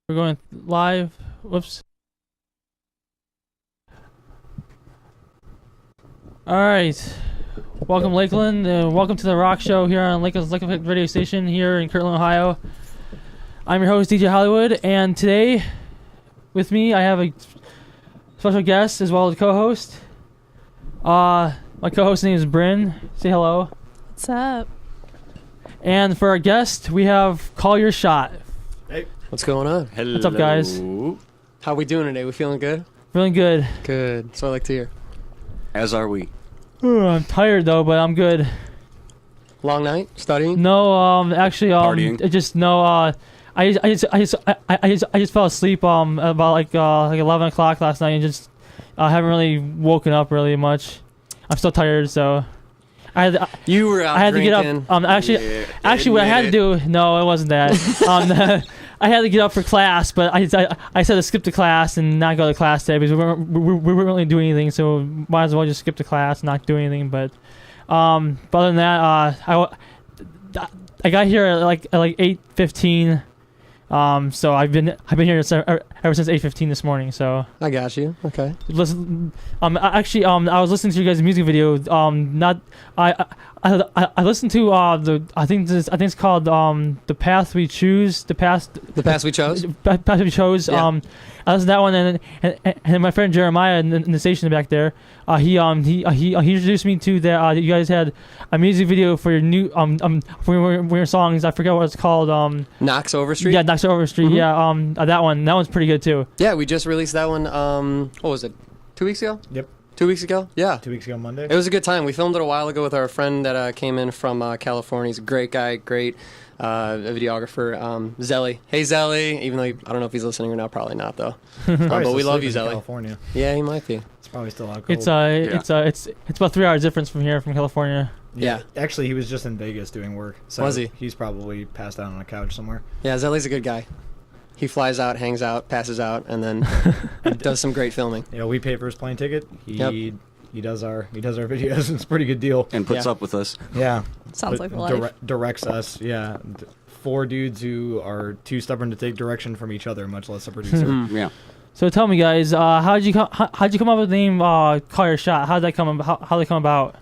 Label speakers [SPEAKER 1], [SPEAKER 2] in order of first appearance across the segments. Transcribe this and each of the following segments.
[SPEAKER 1] We're going live. Whoops. All right. Welcome, Lakeland. Welcome to the Rock Show here on Lakeland's Lakeland radio station here in Kirtland, Ohio. I'm your host, DJ Hollywood, and today with me I have a special guest as well as a co-host. My co-host's name is Bryn. Say hello.
[SPEAKER 2] What's up?
[SPEAKER 1] And for our guest, we have Call Your Shot.
[SPEAKER 3] Hey. What's going on?
[SPEAKER 4] Hello.
[SPEAKER 1] What's up, guys?
[SPEAKER 3] How we doing today? We feeling good?
[SPEAKER 1] Feeling good.
[SPEAKER 3] Good. That's what I like to hear.
[SPEAKER 4] As are we.
[SPEAKER 1] I'm tired though, but I'm good.
[SPEAKER 3] Long night? Studying?
[SPEAKER 1] No, actually,
[SPEAKER 4] Partying.
[SPEAKER 1] it just no. I just fell asleep about like 11 o'clock last night and just haven't really woken up really much. I'm still tired, so
[SPEAKER 3] You were out
[SPEAKER 1] I had
[SPEAKER 3] drinking.
[SPEAKER 1] to get up. Actually, what I had to do, no, it wasn't that. I had to get up for class, but I said to skip the class and not go to class today because we weren't really doing anything, so might as well just skip the class and not do anything. But other than that, I got here at like 8:15. So I've been here ever since 8:15 this morning. So
[SPEAKER 3] I got you. Okay.
[SPEAKER 1] listen, I was listening to you guys' music video. I listened to I think it's called The Path We Choose. The Path
[SPEAKER 3] We Chose?
[SPEAKER 1] Path We Chose.
[SPEAKER 3] Yeah.
[SPEAKER 1] I listened to that one, and my friend Jeremiah in the station back there. He introduced me to that. You guys had a music video for your new for your songs. I forget what it's called.
[SPEAKER 3] Knox Overstreet?
[SPEAKER 1] Yeah, Knox Overstreet.
[SPEAKER 3] Mhm.
[SPEAKER 1] Yeah, that one's pretty good too.
[SPEAKER 3] Yeah, we just released that one, what was it? 2 weeks ago?
[SPEAKER 5] Yep.
[SPEAKER 3] 2 weeks ago? Yeah.
[SPEAKER 5] 2 weeks ago Monday.
[SPEAKER 3] It was a good time. We filmed it a while ago with our friend that came in from California. He's a great guy, great videographer, Zelly. Hey, Zelly. Even though I don't know if he's listening or not. Probably not, though. But we love you, Zelly.
[SPEAKER 5] California.
[SPEAKER 3] Yeah, he might be.
[SPEAKER 5] It's probably still out cold.
[SPEAKER 1] It's about 3 hours difference from here from California.
[SPEAKER 3] Yeah.
[SPEAKER 5] Actually, he was just in Vegas doing work. So
[SPEAKER 3] Was he?
[SPEAKER 5] He's probably passed out on a couch somewhere.
[SPEAKER 3] Yeah, Zelly's a good guy. He flies out, hangs out, passes out, and then does some great filming.
[SPEAKER 5] You know, we pay for his plane ticket.
[SPEAKER 3] Yep.
[SPEAKER 5] He does our videos. It's a pretty good deal.
[SPEAKER 4] And puts
[SPEAKER 3] Yeah.
[SPEAKER 4] up with us.
[SPEAKER 5] Yeah.
[SPEAKER 2] Sounds like a life.
[SPEAKER 5] Directs us. Yeah. 4 dudes who are too stubborn to take direction from each other, much less a producer.
[SPEAKER 4] Yeah.
[SPEAKER 1] So tell me, guys, how'd you come up with the name Call Your Shot? How'd that come about?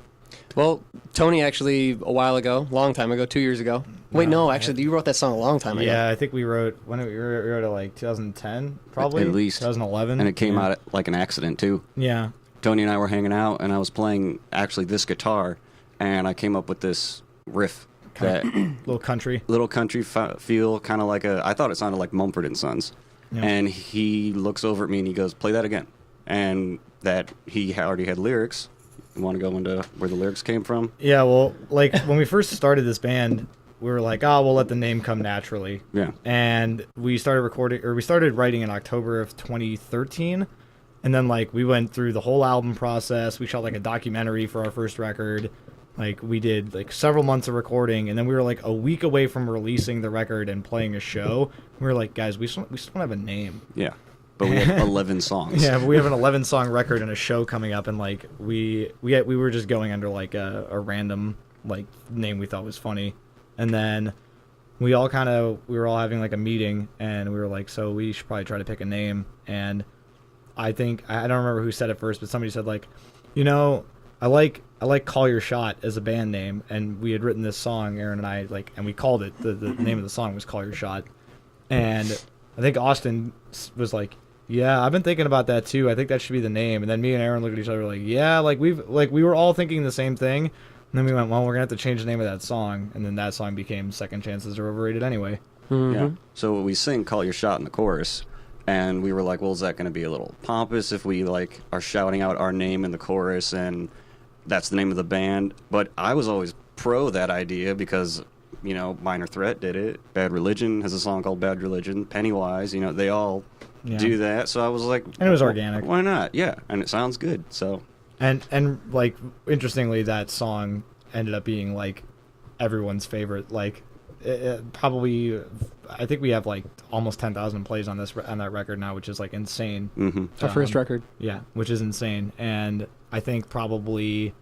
[SPEAKER 3] Well, Tony actually a while ago, long time ago, 2 years ago. Wait, no, actually, you wrote that song a long time ago.
[SPEAKER 5] Yeah, I think we wrote we wrote it like 2010, probably
[SPEAKER 4] At least.
[SPEAKER 5] 2011,
[SPEAKER 4] And it came out like an accident, too.
[SPEAKER 5] Yeah.
[SPEAKER 4] Tony and I were hanging out, and I was playing, actually, this guitar, and I came up with this riff. That
[SPEAKER 5] Little country.
[SPEAKER 4] little country feel, kind of like I thought it sounded like Mumford & Sons.
[SPEAKER 5] Yeah.
[SPEAKER 4] And he looks over at me and he goes, play that again. And that he already had lyrics. You want to go into where the lyrics came from?
[SPEAKER 5] Yeah, well, like when we first started this band, we were like, we'll let the name come naturally.
[SPEAKER 4] Yeah.
[SPEAKER 5] And we started writing in October of 2013. And then like we went through the whole album process. We shot like a documentary for our first record. Like we did like several months of recording, and then we were like a week away from releasing the record and playing a show. We were like, guys, we still want to have a name.
[SPEAKER 4] Yeah. But we had 11 songs.
[SPEAKER 5] Yeah, but we have an 11-song record and a show coming up, and like we were just going under like a random like name we thought was funny, and then we were all having like a meeting, and we were like, so we should probably try to pick a name. And I think I don't remember who said it first, but somebody said like, I like Call Your Shot as a band name, and we had written this song, Aaron and I, and we called it, the name of the song was Call Your Shot. And I think Austin was like, yeah, I've been thinking about that too. I think that should be the name. And then me and Aaron looked at each other like, yeah, we were all thinking the same thing. And then we went, well, we're going to have to change the name of that song. And then that song became Second Chances Are Overrated anyway.
[SPEAKER 3] Mm-hmm.
[SPEAKER 4] Yeah. So we sing Call Your Shot in the chorus, and we were like, well, is that going to be a little pompous if we like are shouting out our name in the chorus and that's the name of the band? But I was always pro that idea because, Minor Threat did it. Bad Religion has a song called Bad Religion. Pennywise, they all do that. So I was like...
[SPEAKER 5] And it was organic.
[SPEAKER 4] Why not? Yeah. And it sounds good, so...
[SPEAKER 5] And like, interestingly, that song ended up being like everyone's favorite. Like, probably, I think we have like almost 10,000 plays on that record now, which is like insane.
[SPEAKER 4] Mm-hmm.
[SPEAKER 3] Our first record.
[SPEAKER 5] Yeah, which is insane. And I think probably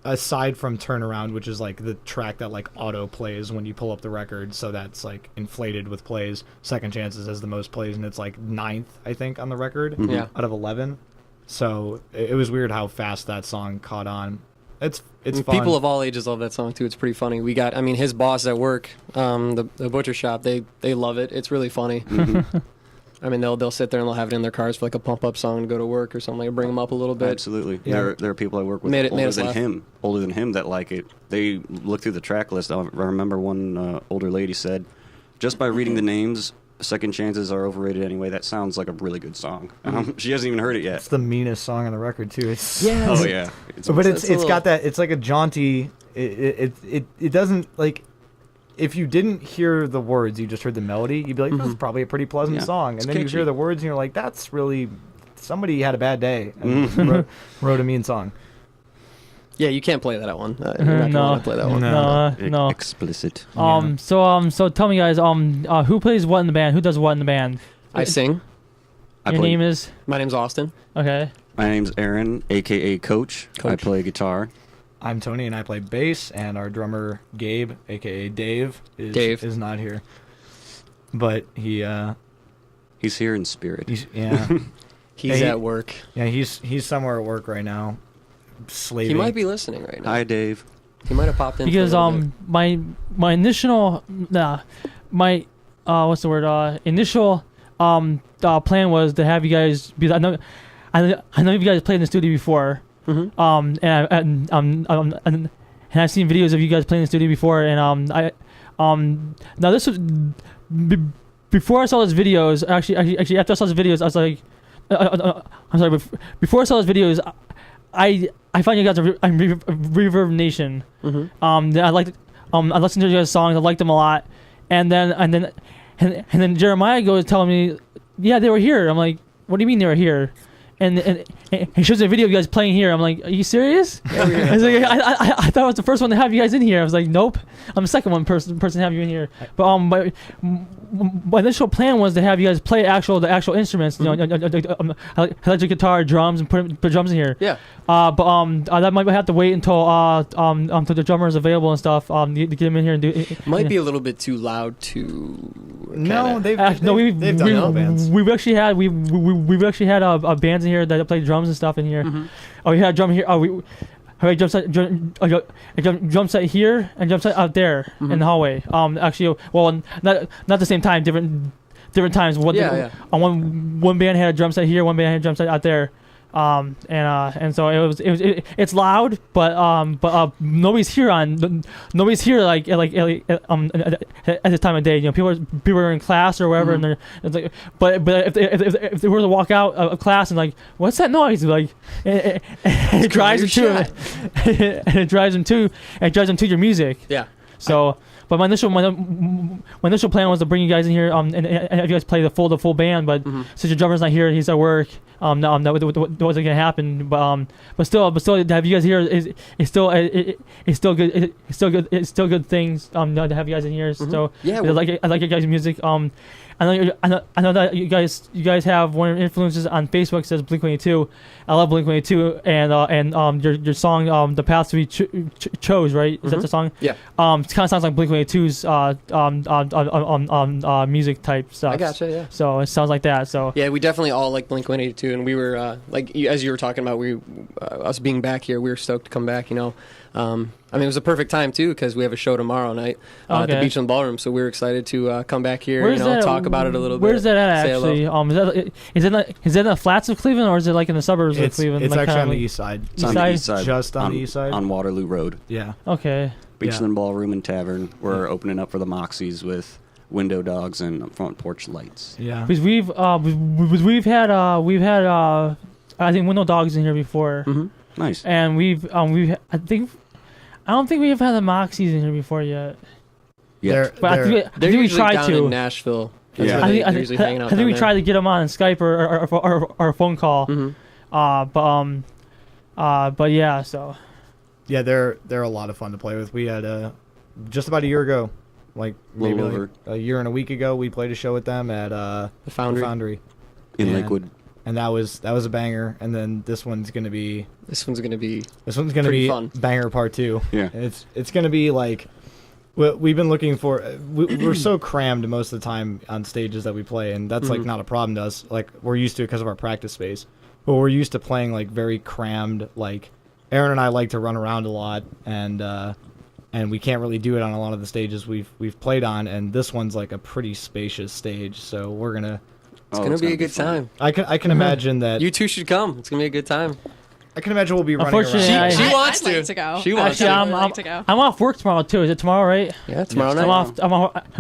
[SPEAKER 5] aside from Turnaround, which is like the track that like auto plays when you pull up the record, so that's like inflated with plays. Second Chances has the most plays, and it's like 9th, I think, on the record
[SPEAKER 3] Yeah.
[SPEAKER 5] out of 11. So it was weird how fast that song caught on. It's fun.
[SPEAKER 3] People of all ages love that song too. It's pretty funny. We got, I mean, his boss at work, the butcher shop, they love it. It's really funny. I mean, they'll sit there and they'll have it in their cars for like a pump up song to go to work or something, like bring them up a little bit.
[SPEAKER 4] Absolutely.
[SPEAKER 5] Yeah.
[SPEAKER 4] There are people I work with
[SPEAKER 3] Made
[SPEAKER 4] older
[SPEAKER 3] us
[SPEAKER 4] than
[SPEAKER 3] laugh.
[SPEAKER 4] him that like it. They look through the track list. I remember one older lady said, just by reading the names, Second Chances are overrated anyway. That sounds like a really good song. She hasn't even heard it yet.
[SPEAKER 5] It's the meanest song on the record too. It's
[SPEAKER 4] Oh yeah.
[SPEAKER 5] but
[SPEAKER 3] it's a
[SPEAKER 5] it's got
[SPEAKER 3] little-
[SPEAKER 5] that. It's like a jaunty. It doesn't like. If you didn't hear the words, you just heard the melody, you'd be like, "This is probably a pretty pleasant
[SPEAKER 4] Yeah,
[SPEAKER 5] song." And
[SPEAKER 4] it's
[SPEAKER 5] then you
[SPEAKER 4] catchy.
[SPEAKER 5] hear the words, and you're like, "That's really somebody had a bad day and just wrote a mean song."
[SPEAKER 3] Yeah, you can't play that one. You're not gonna
[SPEAKER 1] No.
[SPEAKER 3] want to play that one.
[SPEAKER 1] No.
[SPEAKER 4] Explicit.
[SPEAKER 1] So tell me, guys. Who plays what in the band? Who does what in the band?
[SPEAKER 3] I sing.
[SPEAKER 1] Your name is
[SPEAKER 3] My name's Austin.
[SPEAKER 1] okay.
[SPEAKER 4] My name's Aaron, aka Coach. I
[SPEAKER 3] Coach.
[SPEAKER 4] play guitar.
[SPEAKER 5] I'm Tony, and I play bass, and our drummer Gabe, aka Dave, is not here, but
[SPEAKER 4] He's here in spirit.
[SPEAKER 5] he's
[SPEAKER 3] He's
[SPEAKER 5] Hey,
[SPEAKER 3] at work.
[SPEAKER 5] he's somewhere at work right now, slaving.
[SPEAKER 3] He might be listening right now.
[SPEAKER 4] Hi, Dave.
[SPEAKER 3] He might have popped in.
[SPEAKER 1] Because
[SPEAKER 3] for a little bit.
[SPEAKER 1] my initial what's the word initial plan was to have you guys, because I know you guys played in the studio before.
[SPEAKER 3] Mhm.
[SPEAKER 1] And I've seen videos of you guys playing in the studio before, and now this was before I saw those videos. Actually, after I saw those videos, I was like, I'm sorry. Before I saw those videos, I found you guys a Reverb Nation.
[SPEAKER 3] Mhm.
[SPEAKER 1] I liked, I listened to your guys' songs. I liked them a lot, and then Jeremiah goes telling me, yeah, they were here. I'm like, what do you mean they were here? And he shows me a video of you guys playing here. I'm like, are you serious? I was like, I thought I was the first one to have you guys in here. I was like, nope, I'm the second person to have you in here. But my initial plan was to have you guys play the actual instruments. You know, electric guitar, drums, and put drums in here.
[SPEAKER 3] Yeah.
[SPEAKER 1] But that might have to wait until the drummer is available and stuff. To get him in here and do.
[SPEAKER 3] Might be a little bit too loud to.
[SPEAKER 5] No, they've
[SPEAKER 1] we've
[SPEAKER 5] done all bands.
[SPEAKER 1] We've actually had bands in here that play drums and stuff in here.
[SPEAKER 3] Mhm.
[SPEAKER 1] Oh, we had a drum here. Oh, we had a drum set here and drum set out there in the hallway. Actually, well, not the same time. Different times.
[SPEAKER 3] Yeah.
[SPEAKER 1] One band had a drum set here. One band had a drum set out there. And so it's loud, but nobody's here like at this time of day. You know, people are in class or wherever, and it's like, but if they were to walk out of class and like, what's that noise? Like, it drives them to it, and it drives them to your music.
[SPEAKER 3] Yeah.
[SPEAKER 1] So, but my initial plan was to bring you guys in here and have you guys play the full band. But since your drummer's not here, he's at work. No, that wasn't gonna happen. But still, to have you guys here is still good. It's still good things. To have you guys in here. So
[SPEAKER 3] Yeah,
[SPEAKER 1] I like your guys' music. I know that you guys have one of your influences on Facebook says Blink-182. I love Blink-182 and your song The Path to Be Chose, right? Is that the song?
[SPEAKER 3] Yeah.
[SPEAKER 1] It kind of sounds like Blink-182's music type stuff.
[SPEAKER 3] I gotcha. Yeah.
[SPEAKER 1] So it sounds like that. So
[SPEAKER 3] Yeah, we definitely all like Blink-182, and we were as you were talking about, us being back here, we were stoked to come back. You know, I mean, it was a perfect time too because we have a show tomorrow night at the
[SPEAKER 1] Okay.
[SPEAKER 3] Beachland Ballroom, so we were excited to come back here.
[SPEAKER 1] where's that?
[SPEAKER 3] Talk about it a little bit.
[SPEAKER 1] Where's that at
[SPEAKER 3] say hello.
[SPEAKER 1] actually? Is it in the flats of Cleveland or is it like in the suburbs of
[SPEAKER 5] It's
[SPEAKER 1] Cleveland?
[SPEAKER 5] it's
[SPEAKER 1] like
[SPEAKER 5] actually
[SPEAKER 1] kinda
[SPEAKER 5] on the
[SPEAKER 1] like-
[SPEAKER 5] east side.
[SPEAKER 4] It's on the east side.
[SPEAKER 5] Just on the east side?
[SPEAKER 4] On Waterloo Road.
[SPEAKER 5] Yeah.
[SPEAKER 1] Okay.
[SPEAKER 4] Beachland Ballroom and Tavern. We're opening up for the Moxies with window dogs and front porch lights.
[SPEAKER 5] Yeah.
[SPEAKER 1] Because we've had I think window dogs in here before,
[SPEAKER 4] Nice.
[SPEAKER 1] and I don't think we've had the Moxies in here before yet.
[SPEAKER 4] Yeah.
[SPEAKER 1] But I think
[SPEAKER 3] They're
[SPEAKER 1] we
[SPEAKER 3] usually
[SPEAKER 1] tried
[SPEAKER 3] down
[SPEAKER 1] to.
[SPEAKER 3] in Nashville. That's
[SPEAKER 4] Yeah.
[SPEAKER 3] where they're usually hanging out.
[SPEAKER 1] I think we
[SPEAKER 3] down
[SPEAKER 1] tried to get them on Skype or a phone call.
[SPEAKER 3] there.
[SPEAKER 1] But yeah, so
[SPEAKER 5] Yeah, they're a lot of fun to play with. We had just about a year ago, like maybe
[SPEAKER 4] Little
[SPEAKER 5] like
[SPEAKER 4] over.
[SPEAKER 5] a year and a week ago, we played a show with them at
[SPEAKER 3] The Foundry.
[SPEAKER 5] Foundry.
[SPEAKER 4] In
[SPEAKER 5] And-
[SPEAKER 4] Lakewood.
[SPEAKER 5] and that was a banger. And then this one's gonna be
[SPEAKER 3] pretty fun.
[SPEAKER 5] Banger part 2.
[SPEAKER 4] Yeah.
[SPEAKER 5] And it's gonna be like we've been looking for. We're so crammed most of the time on stages that we play, and that's like not a problem to us. Like we're used to it because of our practice space, but we're used to playing like very crammed. Like Aaron and I like to run around a lot, and we can't really do it on a lot of the stages we've played on. And this one's like a pretty spacious stage, so we're gonna.
[SPEAKER 3] It's gonna be a good time.
[SPEAKER 5] I can imagine that.
[SPEAKER 3] You two should come. It's gonna be a good time.
[SPEAKER 5] I can imagine we'll be running
[SPEAKER 1] Unfortunately,
[SPEAKER 5] around.
[SPEAKER 3] She wants
[SPEAKER 2] I'd
[SPEAKER 3] to.
[SPEAKER 2] like to go.
[SPEAKER 3] She wants
[SPEAKER 1] Actually,
[SPEAKER 3] to.
[SPEAKER 2] like to go.
[SPEAKER 1] I'm off work tomorrow too. Is it tomorrow, right?
[SPEAKER 3] Yeah, tomorrow night.
[SPEAKER 1] I'm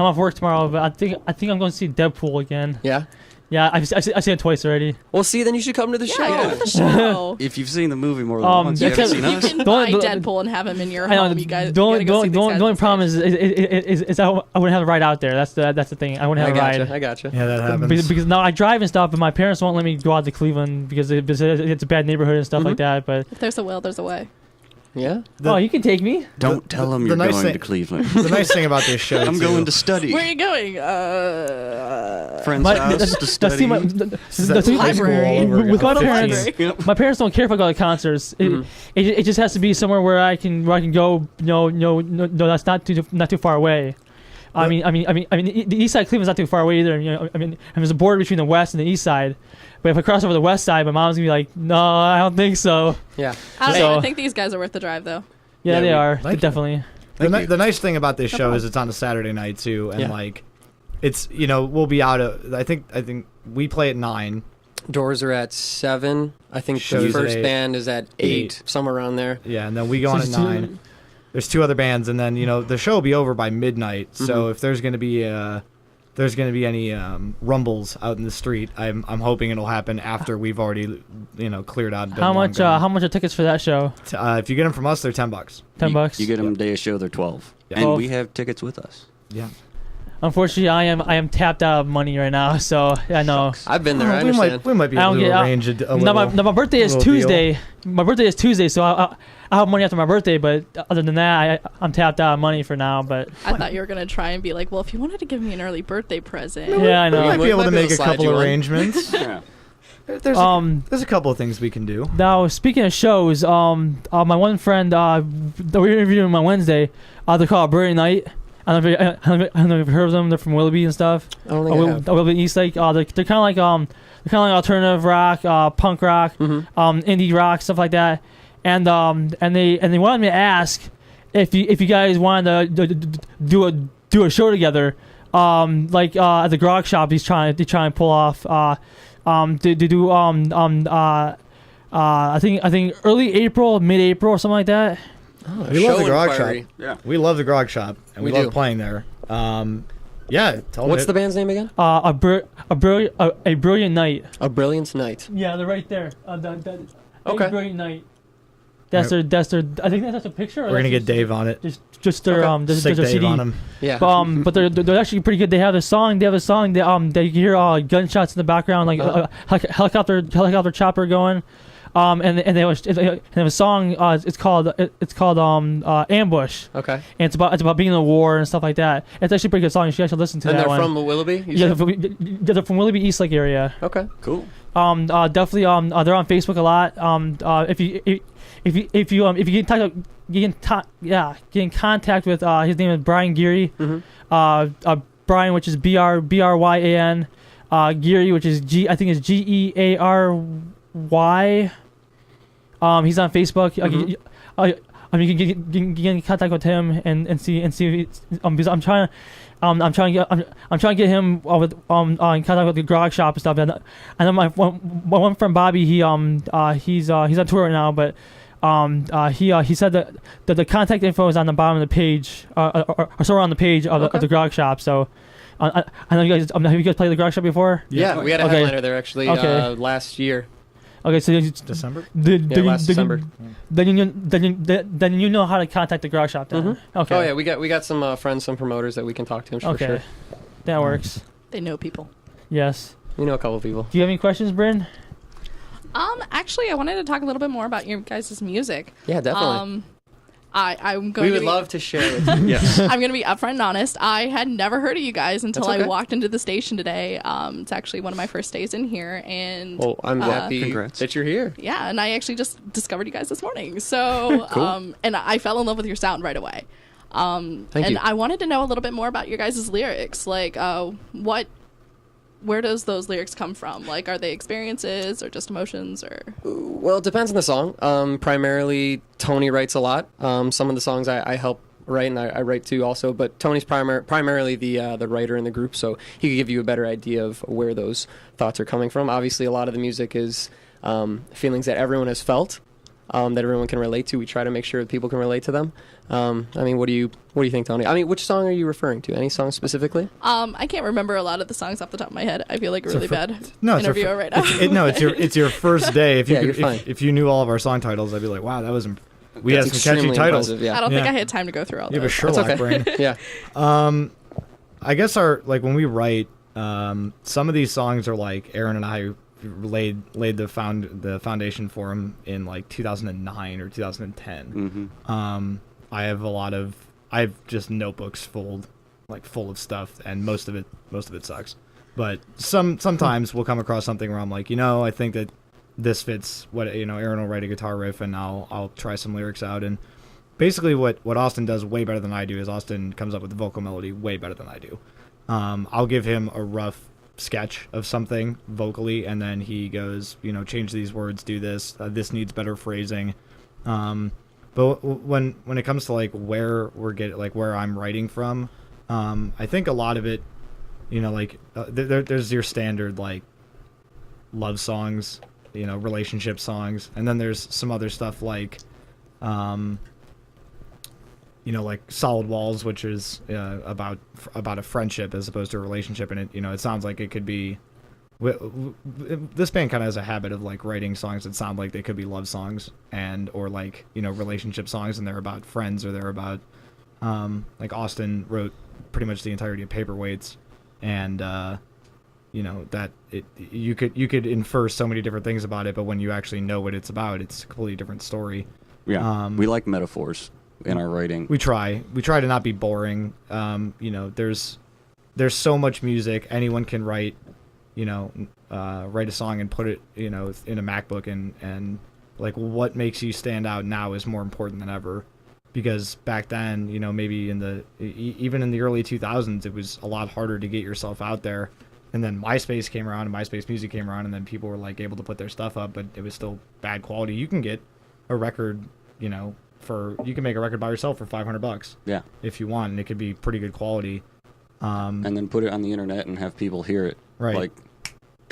[SPEAKER 1] off work tomorrow, but I think I'm going to see Deadpool again.
[SPEAKER 3] Yeah.
[SPEAKER 1] Yeah, I've seen it twice already.
[SPEAKER 3] Well, see, then you should come to the show.
[SPEAKER 2] Go to the show.
[SPEAKER 4] If you've seen the movie more than once, you haven't
[SPEAKER 1] because
[SPEAKER 4] seen
[SPEAKER 2] You
[SPEAKER 4] us.
[SPEAKER 2] can
[SPEAKER 1] The
[SPEAKER 2] buy
[SPEAKER 1] only-
[SPEAKER 2] Deadpool and have him in your
[SPEAKER 1] I know
[SPEAKER 2] home. You guys.
[SPEAKER 1] the only,
[SPEAKER 2] you gotta go see these guys
[SPEAKER 1] the only
[SPEAKER 2] on
[SPEAKER 1] problem
[SPEAKER 2] stage.
[SPEAKER 1] is I wouldn't have a ride out there. That's the thing. I wouldn't have a ride.
[SPEAKER 3] I gotcha.
[SPEAKER 5] Yeah, that happens.
[SPEAKER 1] Because now I drive and stuff, but my parents won't let me go out to Cleveland because it's a bad neighborhood and stuff like that. But
[SPEAKER 2] If there's a will, there's a way.
[SPEAKER 3] Yeah.
[SPEAKER 1] you can take me.
[SPEAKER 4] Don't tell them
[SPEAKER 5] the
[SPEAKER 4] you're
[SPEAKER 5] nice
[SPEAKER 4] going
[SPEAKER 5] thing-
[SPEAKER 4] to Cleveland.
[SPEAKER 5] The nice thing about this show,
[SPEAKER 4] I'm
[SPEAKER 5] too,
[SPEAKER 4] going to study.
[SPEAKER 2] Where are you going?
[SPEAKER 4] Friend's
[SPEAKER 1] My,
[SPEAKER 4] house to
[SPEAKER 1] that's
[SPEAKER 4] study.
[SPEAKER 1] my,
[SPEAKER 5] That's
[SPEAKER 2] library.
[SPEAKER 1] with my
[SPEAKER 5] 15.
[SPEAKER 1] parents.
[SPEAKER 4] Yep.
[SPEAKER 1] My parents don't care if I go to concerts. It just has to be somewhere where I can go. No, that's not too far away. I mean, the east side of Cleveland's not too far away either. There's a border between the west and the east side. But if I cross over the west side, my mom's gonna be like, "No, I don't think so."
[SPEAKER 3] Yeah.
[SPEAKER 2] I don't
[SPEAKER 1] So-
[SPEAKER 2] know. I think these guys are worth the drive, though.
[SPEAKER 1] Yeah,
[SPEAKER 4] Yeah,
[SPEAKER 1] they are.
[SPEAKER 5] Thank you.
[SPEAKER 1] Definitely.
[SPEAKER 5] The nice thing about this show is it's on a Saturday night too, and
[SPEAKER 3] Yeah.
[SPEAKER 5] like, it's we'll be out at I think we play at 9.
[SPEAKER 3] Doors are at 7. I think
[SPEAKER 5] Shows
[SPEAKER 3] the
[SPEAKER 5] at
[SPEAKER 3] first
[SPEAKER 5] 8.
[SPEAKER 3] band is at 8, somewhere around there.
[SPEAKER 5] Yeah, and then we go on at
[SPEAKER 1] So
[SPEAKER 5] 9. There's 2 other bands, and then the show will be over by midnight. So if there's gonna be any rumbles out in the street, I'm hoping it'll happen after we've already cleared out.
[SPEAKER 1] How much are tickets for that show?
[SPEAKER 5] If you get them from us, they're $10.
[SPEAKER 1] $10.
[SPEAKER 4] You get them day of show, they're 12.
[SPEAKER 5] Yeah.
[SPEAKER 4] And
[SPEAKER 1] 12.
[SPEAKER 4] we have tickets with us.
[SPEAKER 5] Yeah.
[SPEAKER 1] Unfortunately, I am tapped out of money right now, so I know.
[SPEAKER 3] I've been there. I
[SPEAKER 5] we
[SPEAKER 3] understand.
[SPEAKER 5] might be
[SPEAKER 1] I
[SPEAKER 5] able
[SPEAKER 1] don't
[SPEAKER 5] to
[SPEAKER 1] get-
[SPEAKER 5] arrange a
[SPEAKER 1] No,
[SPEAKER 5] little.
[SPEAKER 1] my birthday is
[SPEAKER 5] little deal.
[SPEAKER 1] Tuesday. My birthday is Tuesday, so I have money after my birthday. But other than that, I'm tapped out of money for now. But
[SPEAKER 2] I thought you were gonna try and be like, well, if you wanted to give me an early birthday present.
[SPEAKER 1] yeah, I
[SPEAKER 5] We might
[SPEAKER 1] know.
[SPEAKER 5] be able to
[SPEAKER 3] Might be able
[SPEAKER 5] make
[SPEAKER 3] to
[SPEAKER 5] a
[SPEAKER 3] slide
[SPEAKER 5] couple
[SPEAKER 3] you on.
[SPEAKER 5] arrangements.
[SPEAKER 4] Yeah.
[SPEAKER 5] There's a couple of things we can do.
[SPEAKER 1] Now, speaking of shows, my one friend that we were interviewing on Wednesday, they're called Brilliant Night. I don't know if you've heard of them. They're from Willoughby and stuff.
[SPEAKER 3] I don't think I have.
[SPEAKER 1] Willoughby East Lake. They're kind of like alternative rock, punk rock, indie rock, stuff like that. And they wanted me to ask if you guys wanted to do a show together, at the Grog Shop. He's trying to pull off to do I think early April, mid-April, or something like that.
[SPEAKER 5] We love
[SPEAKER 3] Show
[SPEAKER 5] the Grog
[SPEAKER 3] inquiry.
[SPEAKER 5] Shop.
[SPEAKER 4] Yeah.
[SPEAKER 5] We love the Grog Shop, and we
[SPEAKER 3] We
[SPEAKER 5] love
[SPEAKER 3] do.
[SPEAKER 5] playing there. Yeah. Tell
[SPEAKER 3] What's the
[SPEAKER 5] me.
[SPEAKER 3] band's name again?
[SPEAKER 1] A Brilliant Night.
[SPEAKER 3] A Brilliant Night.
[SPEAKER 1] Yeah, they're right there.
[SPEAKER 3] Okay.
[SPEAKER 1] Brilliant Night. That's their. I think that's a picture.
[SPEAKER 5] We're gonna get Dave on it.
[SPEAKER 1] Just their
[SPEAKER 3] Okay.
[SPEAKER 1] just
[SPEAKER 5] Sick
[SPEAKER 1] their
[SPEAKER 5] Dave
[SPEAKER 1] CD.
[SPEAKER 5] on him.
[SPEAKER 3] Yeah.
[SPEAKER 1] But they're actually pretty good. They have a song. They you can hear gunshots in the background, like helicopter chopper going. And they have a song. It's called Ambush.
[SPEAKER 3] Okay.
[SPEAKER 1] And it's about being in a war and stuff like that. It's actually a pretty good song. You should actually listen to
[SPEAKER 3] And
[SPEAKER 1] that
[SPEAKER 3] they're
[SPEAKER 1] one.
[SPEAKER 3] from Willoughby? You
[SPEAKER 1] Yeah,
[SPEAKER 3] said?
[SPEAKER 1] they're from Willoughby East Lake area.
[SPEAKER 3] Okay.
[SPEAKER 4] Cool.
[SPEAKER 1] Definitely. They're on Facebook a lot. If you get in contact with his name is Brian Geary. Brian, which is Bryan. Geary, which is Geary. He's on Facebook. You can get in contact with him and see because I'm trying to get him in contact with the Grog Shop and stuff. And I know my one friend Bobby, he's on tour right now, but he said that the contact info is on the bottom of the page, or somewhere on the page of the Grog Shop. So I know you guys. Have you guys played the Grog Shop before?
[SPEAKER 3] Yeah, we had a
[SPEAKER 1] Okay.
[SPEAKER 3] headliner there actually
[SPEAKER 1] Okay.
[SPEAKER 3] last year.
[SPEAKER 1] Okay, so
[SPEAKER 5] December.
[SPEAKER 3] Last December.
[SPEAKER 1] Then you know how to contact the Grog Shop. Then. Okay.
[SPEAKER 3] Oh yeah, we got some friends, some promoters that we can talk to. For
[SPEAKER 1] Okay.
[SPEAKER 3] sure.
[SPEAKER 1] That works.
[SPEAKER 2] They know people.
[SPEAKER 1] Yes.
[SPEAKER 3] We know a couple of people.
[SPEAKER 1] Do you have any questions, Bryn?
[SPEAKER 2] Actually, I wanted to talk a little bit more about your guys' music.
[SPEAKER 3] Yeah, definitely.
[SPEAKER 2] I'm going
[SPEAKER 3] We
[SPEAKER 2] to
[SPEAKER 3] would
[SPEAKER 2] be,
[SPEAKER 3] love to share with you.
[SPEAKER 4] Yes.
[SPEAKER 2] I'm going to be upfront and honest. I had never heard of you guys until
[SPEAKER 3] That's okay.
[SPEAKER 2] I walked into the station today. It's actually one of my first days in here, and
[SPEAKER 3] Well, I'm happy
[SPEAKER 4] Congrats.
[SPEAKER 3] that you're here.
[SPEAKER 2] yeah, and I actually just discovered you guys this morning. So,
[SPEAKER 3] Cool.
[SPEAKER 2] and I fell in love with your sound right away.
[SPEAKER 3] Thank
[SPEAKER 2] and
[SPEAKER 3] you.
[SPEAKER 2] I wanted to know a little bit more about your guys' lyrics. Like, where does those lyrics come from? Like, are they experiences or just emotions or?
[SPEAKER 3] Well, it depends on the song. Primarily, Tony writes a lot. Some of the songs I help write, and I write too also. But Tony's primarily the writer in the group, so he could give you a better idea of where those thoughts are coming from. Obviously, a lot of the music is feelings that everyone has felt, that everyone can relate to. We try to make sure that people can relate to them. I mean, what do you think, Tony? I mean, which song are you referring to? Any song specifically?
[SPEAKER 2] I can't remember a lot of the songs off the top of my head. I feel like a really bad
[SPEAKER 5] No, it's
[SPEAKER 2] interviewer right now.
[SPEAKER 5] it's your first day. If you
[SPEAKER 3] Yeah,
[SPEAKER 5] could,
[SPEAKER 3] you're fine.
[SPEAKER 5] if you knew all of our song titles, I'd be like, wow, that was. We had
[SPEAKER 3] That's
[SPEAKER 5] some catchy
[SPEAKER 3] extremely
[SPEAKER 5] titles.
[SPEAKER 3] impressive, yeah.
[SPEAKER 2] I don't think
[SPEAKER 5] Yeah.
[SPEAKER 2] I had time to go through all
[SPEAKER 5] You have a
[SPEAKER 2] those.
[SPEAKER 5] Sherlock
[SPEAKER 3] okay.
[SPEAKER 5] brain.
[SPEAKER 3] Yeah.
[SPEAKER 5] I guess when we write, some of these songs are like Aaron and I laid the foundation for them in like 2009 or 2010. I have just notebooks full of stuff, and most of it sucks. But sometimes we'll come across something where I'm like, I think that this fits what Aaron will write a guitar riff, and I'll try some lyrics out. And basically what Austin does way better than I do is Austin comes up with the vocal melody way better than I do. I'll give him a rough sketch of something vocally, and then he goes, change these words, do this, this needs better phrasing. But when it comes to like where where I'm writing from, I think a lot of it, there's your standard like love songs, relationship songs, and then there's some other stuff like like Solid Walls, which is about a friendship as opposed to a relationship, and it sounds like it could be. This band kind of has a habit of like writing songs that sound like they could be love songs or like relationship songs, and they're about friends, or they're about like Austin wrote pretty much the entirety of Paperweights, and that you could infer so many different things about it, but when you actually know what it's about, it's a completely different story.
[SPEAKER 4] Yeah. We like metaphors in our writing.
[SPEAKER 5] We try to not be boring. There's so much music. Anyone can write write a song and put it in a MacBook, and like what makes you stand out now is more important than ever, because back then maybe even in the early 2000s it was a lot harder to get yourself out there, and then MySpace came around and MySpace Music came around, and then people were like able to put their stuff up, but it was still bad quality. You can get a record you can make a record by yourself for $500
[SPEAKER 4] Yeah.
[SPEAKER 5] if you want, and it could be pretty good quality.
[SPEAKER 4] And then put it on the internet and have people hear it.
[SPEAKER 5] Right.
[SPEAKER 4] Like,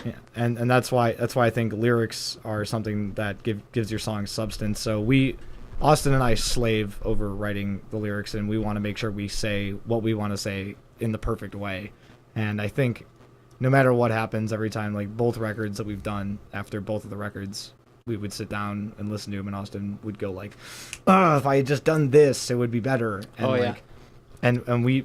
[SPEAKER 5] Yeah, and that's why I think lyrics are something that gives your song substance. So Austin and I slave over writing the lyrics, and we want to make sure we say what we want to say in the perfect way. And I think no matter what happens, every time, like both records that we've done, after both of the records, we would sit down and listen to them, and Austin would go like, "Oh, if I had just done this, it would be better." And
[SPEAKER 3] Yeah.
[SPEAKER 5] And we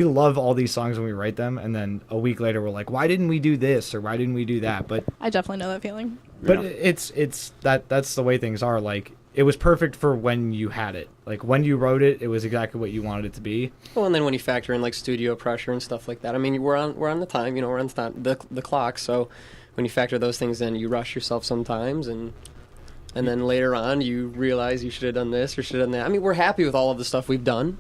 [SPEAKER 5] love all these songs when we write them, and then a week later we're like, why didn't we do this, or why didn't we do that? But
[SPEAKER 2] I definitely know that feeling.
[SPEAKER 5] but
[SPEAKER 4] Yeah.
[SPEAKER 5] it's that's the way things are. Like, it was perfect for when you had it. Like, when you wrote it, it was exactly what you wanted it to be.
[SPEAKER 3] Well, and then when you factor in like studio pressure and stuff like that, I mean, we're on the time, we're on the clock. So when you factor those things in, you rush yourself sometimes, and then later on you realize you should have done this or should have done that. I mean, we're happy with all of the stuff we've done,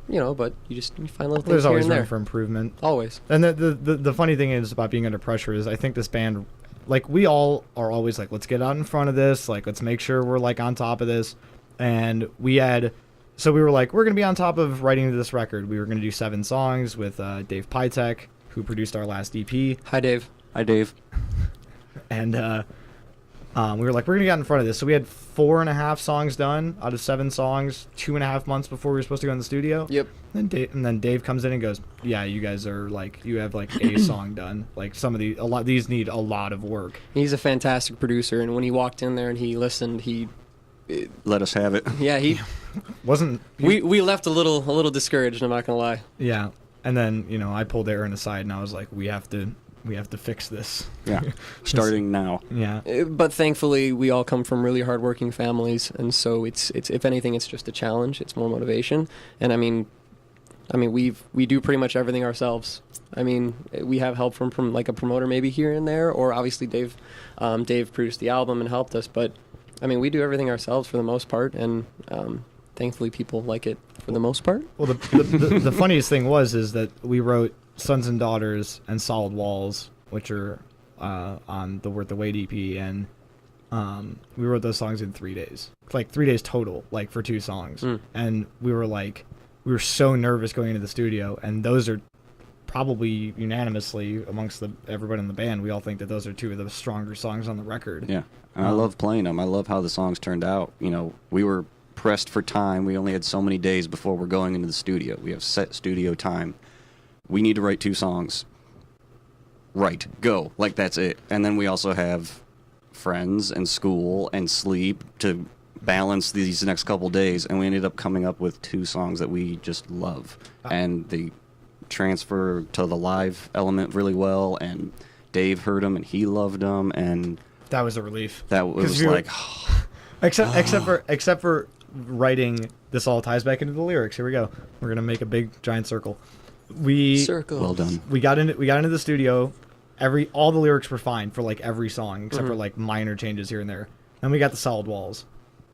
[SPEAKER 3] but you find little things
[SPEAKER 5] There's
[SPEAKER 3] here
[SPEAKER 5] always
[SPEAKER 3] and
[SPEAKER 5] room
[SPEAKER 3] there.
[SPEAKER 5] for improvement.
[SPEAKER 3] Always.
[SPEAKER 5] And the funny thing is about being under pressure is I think this band, like, we all are always like, let's get out in front of this, like, let's make sure we're like on top of this. And we were like, we're gonna be on top of writing this record. We were gonna do 7 songs with Dave Pytek, who produced our last EP.
[SPEAKER 3] Hi, Dave.
[SPEAKER 4] Hi, Dave.
[SPEAKER 5] And we were like, we're gonna get out in front of this. So we had 4.5 songs done out of 7 songs, 2.5 months before we were supposed to go in the studio.
[SPEAKER 3] Yep.
[SPEAKER 5] And then Dave comes in and goes, yeah, you guys are like, you have like a song done. Like, these need a lot of work.
[SPEAKER 3] He's a fantastic producer, and when he walked in there and he listened,
[SPEAKER 4] Let us have it.
[SPEAKER 5] Wasn't
[SPEAKER 3] we left a little discouraged. I'm not gonna lie.
[SPEAKER 5] Yeah. And then I pulled Aaron aside and I was like, we have to we have to fix this.
[SPEAKER 4] Yeah, starting now.
[SPEAKER 5] Yeah.
[SPEAKER 3] But thankfully, we all come from really hardworking families, and so it's if anything, it's just a challenge. It's more motivation, and I mean, we do pretty much everything ourselves. I mean, we have help from like a promoter maybe here and there, or obviously Dave produced the album and helped us. But I mean, we do everything ourselves for the most part, and thankfully people like it for the most part.
[SPEAKER 5] Well, the funniest thing is that we wrote Sons and Daughters and Solid Walls, which are on the Worth the Wait EP, and we wrote those songs in 3 days. Like 3 days total, like for 2 songs. And we were so nervous going into the studio, and those are probably unanimously amongst everybody in the band, we all think that those are 2 of the stronger songs on the record.
[SPEAKER 4] Yeah, and I love playing them. I love how the songs turned out. You know, we were pressed for time. We only had so many days before we're going into the studio. We have set studio time. We need to write 2 songs. Right, go. Like, that's it. And then we also have friends and school and sleep to balance these next couple days, and we ended up coming up with 2 songs that we just love. And they transfer to the live element really well, and Dave heard them and he loved them, and
[SPEAKER 5] that was a relief.
[SPEAKER 4] That was like
[SPEAKER 5] except for writing. This all ties back into the lyrics. Here we go. We're gonna make a big giant circle.
[SPEAKER 3] Circle.
[SPEAKER 4] Well done.
[SPEAKER 5] We got into the studio. All the lyrics were fine for like every song except for like minor changes here and there. Then we got the Solid Walls,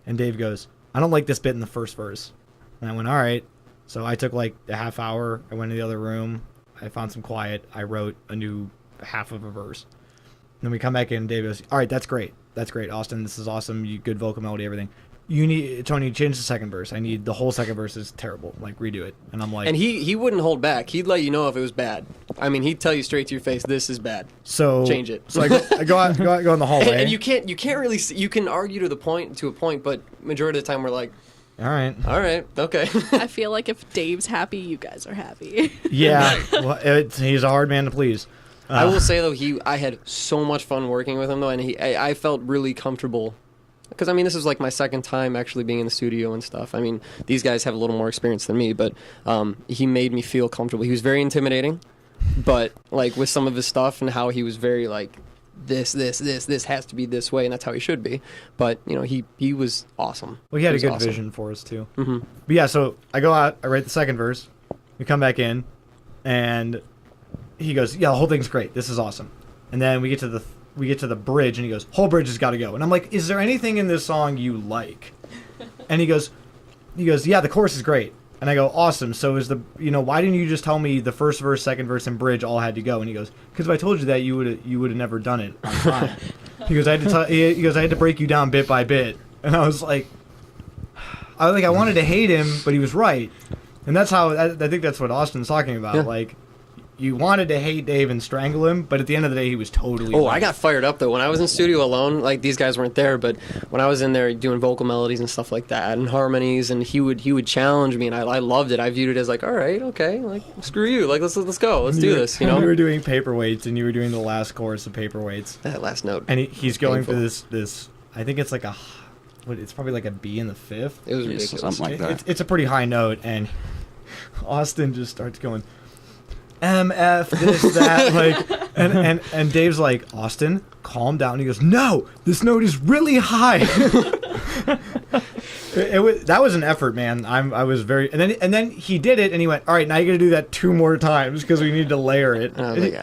[SPEAKER 5] and Dave goes, "I don't like this bit in the first verse," and I went, "All right." So I took like a half hour. I went to the other room. I found some quiet. I wrote a new half of a verse. Then we come back in, and Dave goes, "All right, that's great. That's great, Austin. This is awesome. You good vocal melody, everything. You need Tony, change the second verse. I need the whole second verse is terrible. Like redo it." And I'm like,
[SPEAKER 3] and he wouldn't hold back. He'd let you know if it was bad. I mean, he'd tell you straight to your face, "This is bad.
[SPEAKER 5] So
[SPEAKER 3] change it."
[SPEAKER 5] So I go in the hallway,
[SPEAKER 3] and you can't really you can argue to a point, but majority of the time we're like,
[SPEAKER 5] all right,
[SPEAKER 3] okay.
[SPEAKER 2] I feel like if Dave's happy, you guys are happy.
[SPEAKER 5] Yeah, well, he's a hard man to please.
[SPEAKER 3] I will say though, I had so much fun working with him though, and I felt really comfortable. Because, I mean, this is like my second time actually being in the studio and stuff. I mean, these guys have a little more experience than me, but he made me feel comfortable. He was very intimidating, but, like, with some of his stuff and how he was very, like, this has to be this way, and that's how he should be. But, you know, he was awesome.
[SPEAKER 5] Well, he had a good
[SPEAKER 3] awesome.
[SPEAKER 5] vision for us, too.
[SPEAKER 3] Mm-hmm.
[SPEAKER 5] But, yeah, so I go out, I write the second verse, we come back in, and he goes, "Yeah, the whole thing's great. This is awesome." And then we get to the bridge, and he goes, "Whole bridge has got to go." And I'm like, "Is there anything in this song you like?" And he goes, "Yeah, the chorus is great." And I go, "Awesome. So why didn't you just tell me the first verse, second verse, and bridge all had to go?" And he goes, "Because if I told you that, you would have never done it on time." He goes, "I had to break you down bit by bit." And I was like, I wanted to hate him, but he was right. And that's how I think that's what Austin's talking about.
[SPEAKER 3] Yeah.
[SPEAKER 5] Like, you wanted to hate Dave and strangle him, but at the end of the day, he was totally right.
[SPEAKER 3] I got fired up, though. When I was in studio alone, like, these guys weren't there, but when I was in there doing vocal melodies and stuff like that, and harmonies, and he would challenge me, and I loved it. I viewed it as like, all right, okay, like, screw you. Like, let's go. Let's do this, you know?
[SPEAKER 5] We were doing Paperweights, and you were doing the last chorus of Paperweights.
[SPEAKER 3] That last note.
[SPEAKER 5] And he's going for
[SPEAKER 3] Painful.
[SPEAKER 5] this, I think it's like it's probably like a B in the fifth.
[SPEAKER 3] It was
[SPEAKER 4] Yeah,
[SPEAKER 3] ridiculous.
[SPEAKER 4] something like that.
[SPEAKER 5] It's a pretty high note, and Austin just starts going, MF, this, that, like, and Dave's like, "Austin, calm down." He goes, "No, this note is really high." That was an effort, man. I was very, and then he did it, and he went, "All right, now you got to do that 2 more times because we need to layer it."
[SPEAKER 3] And I was like,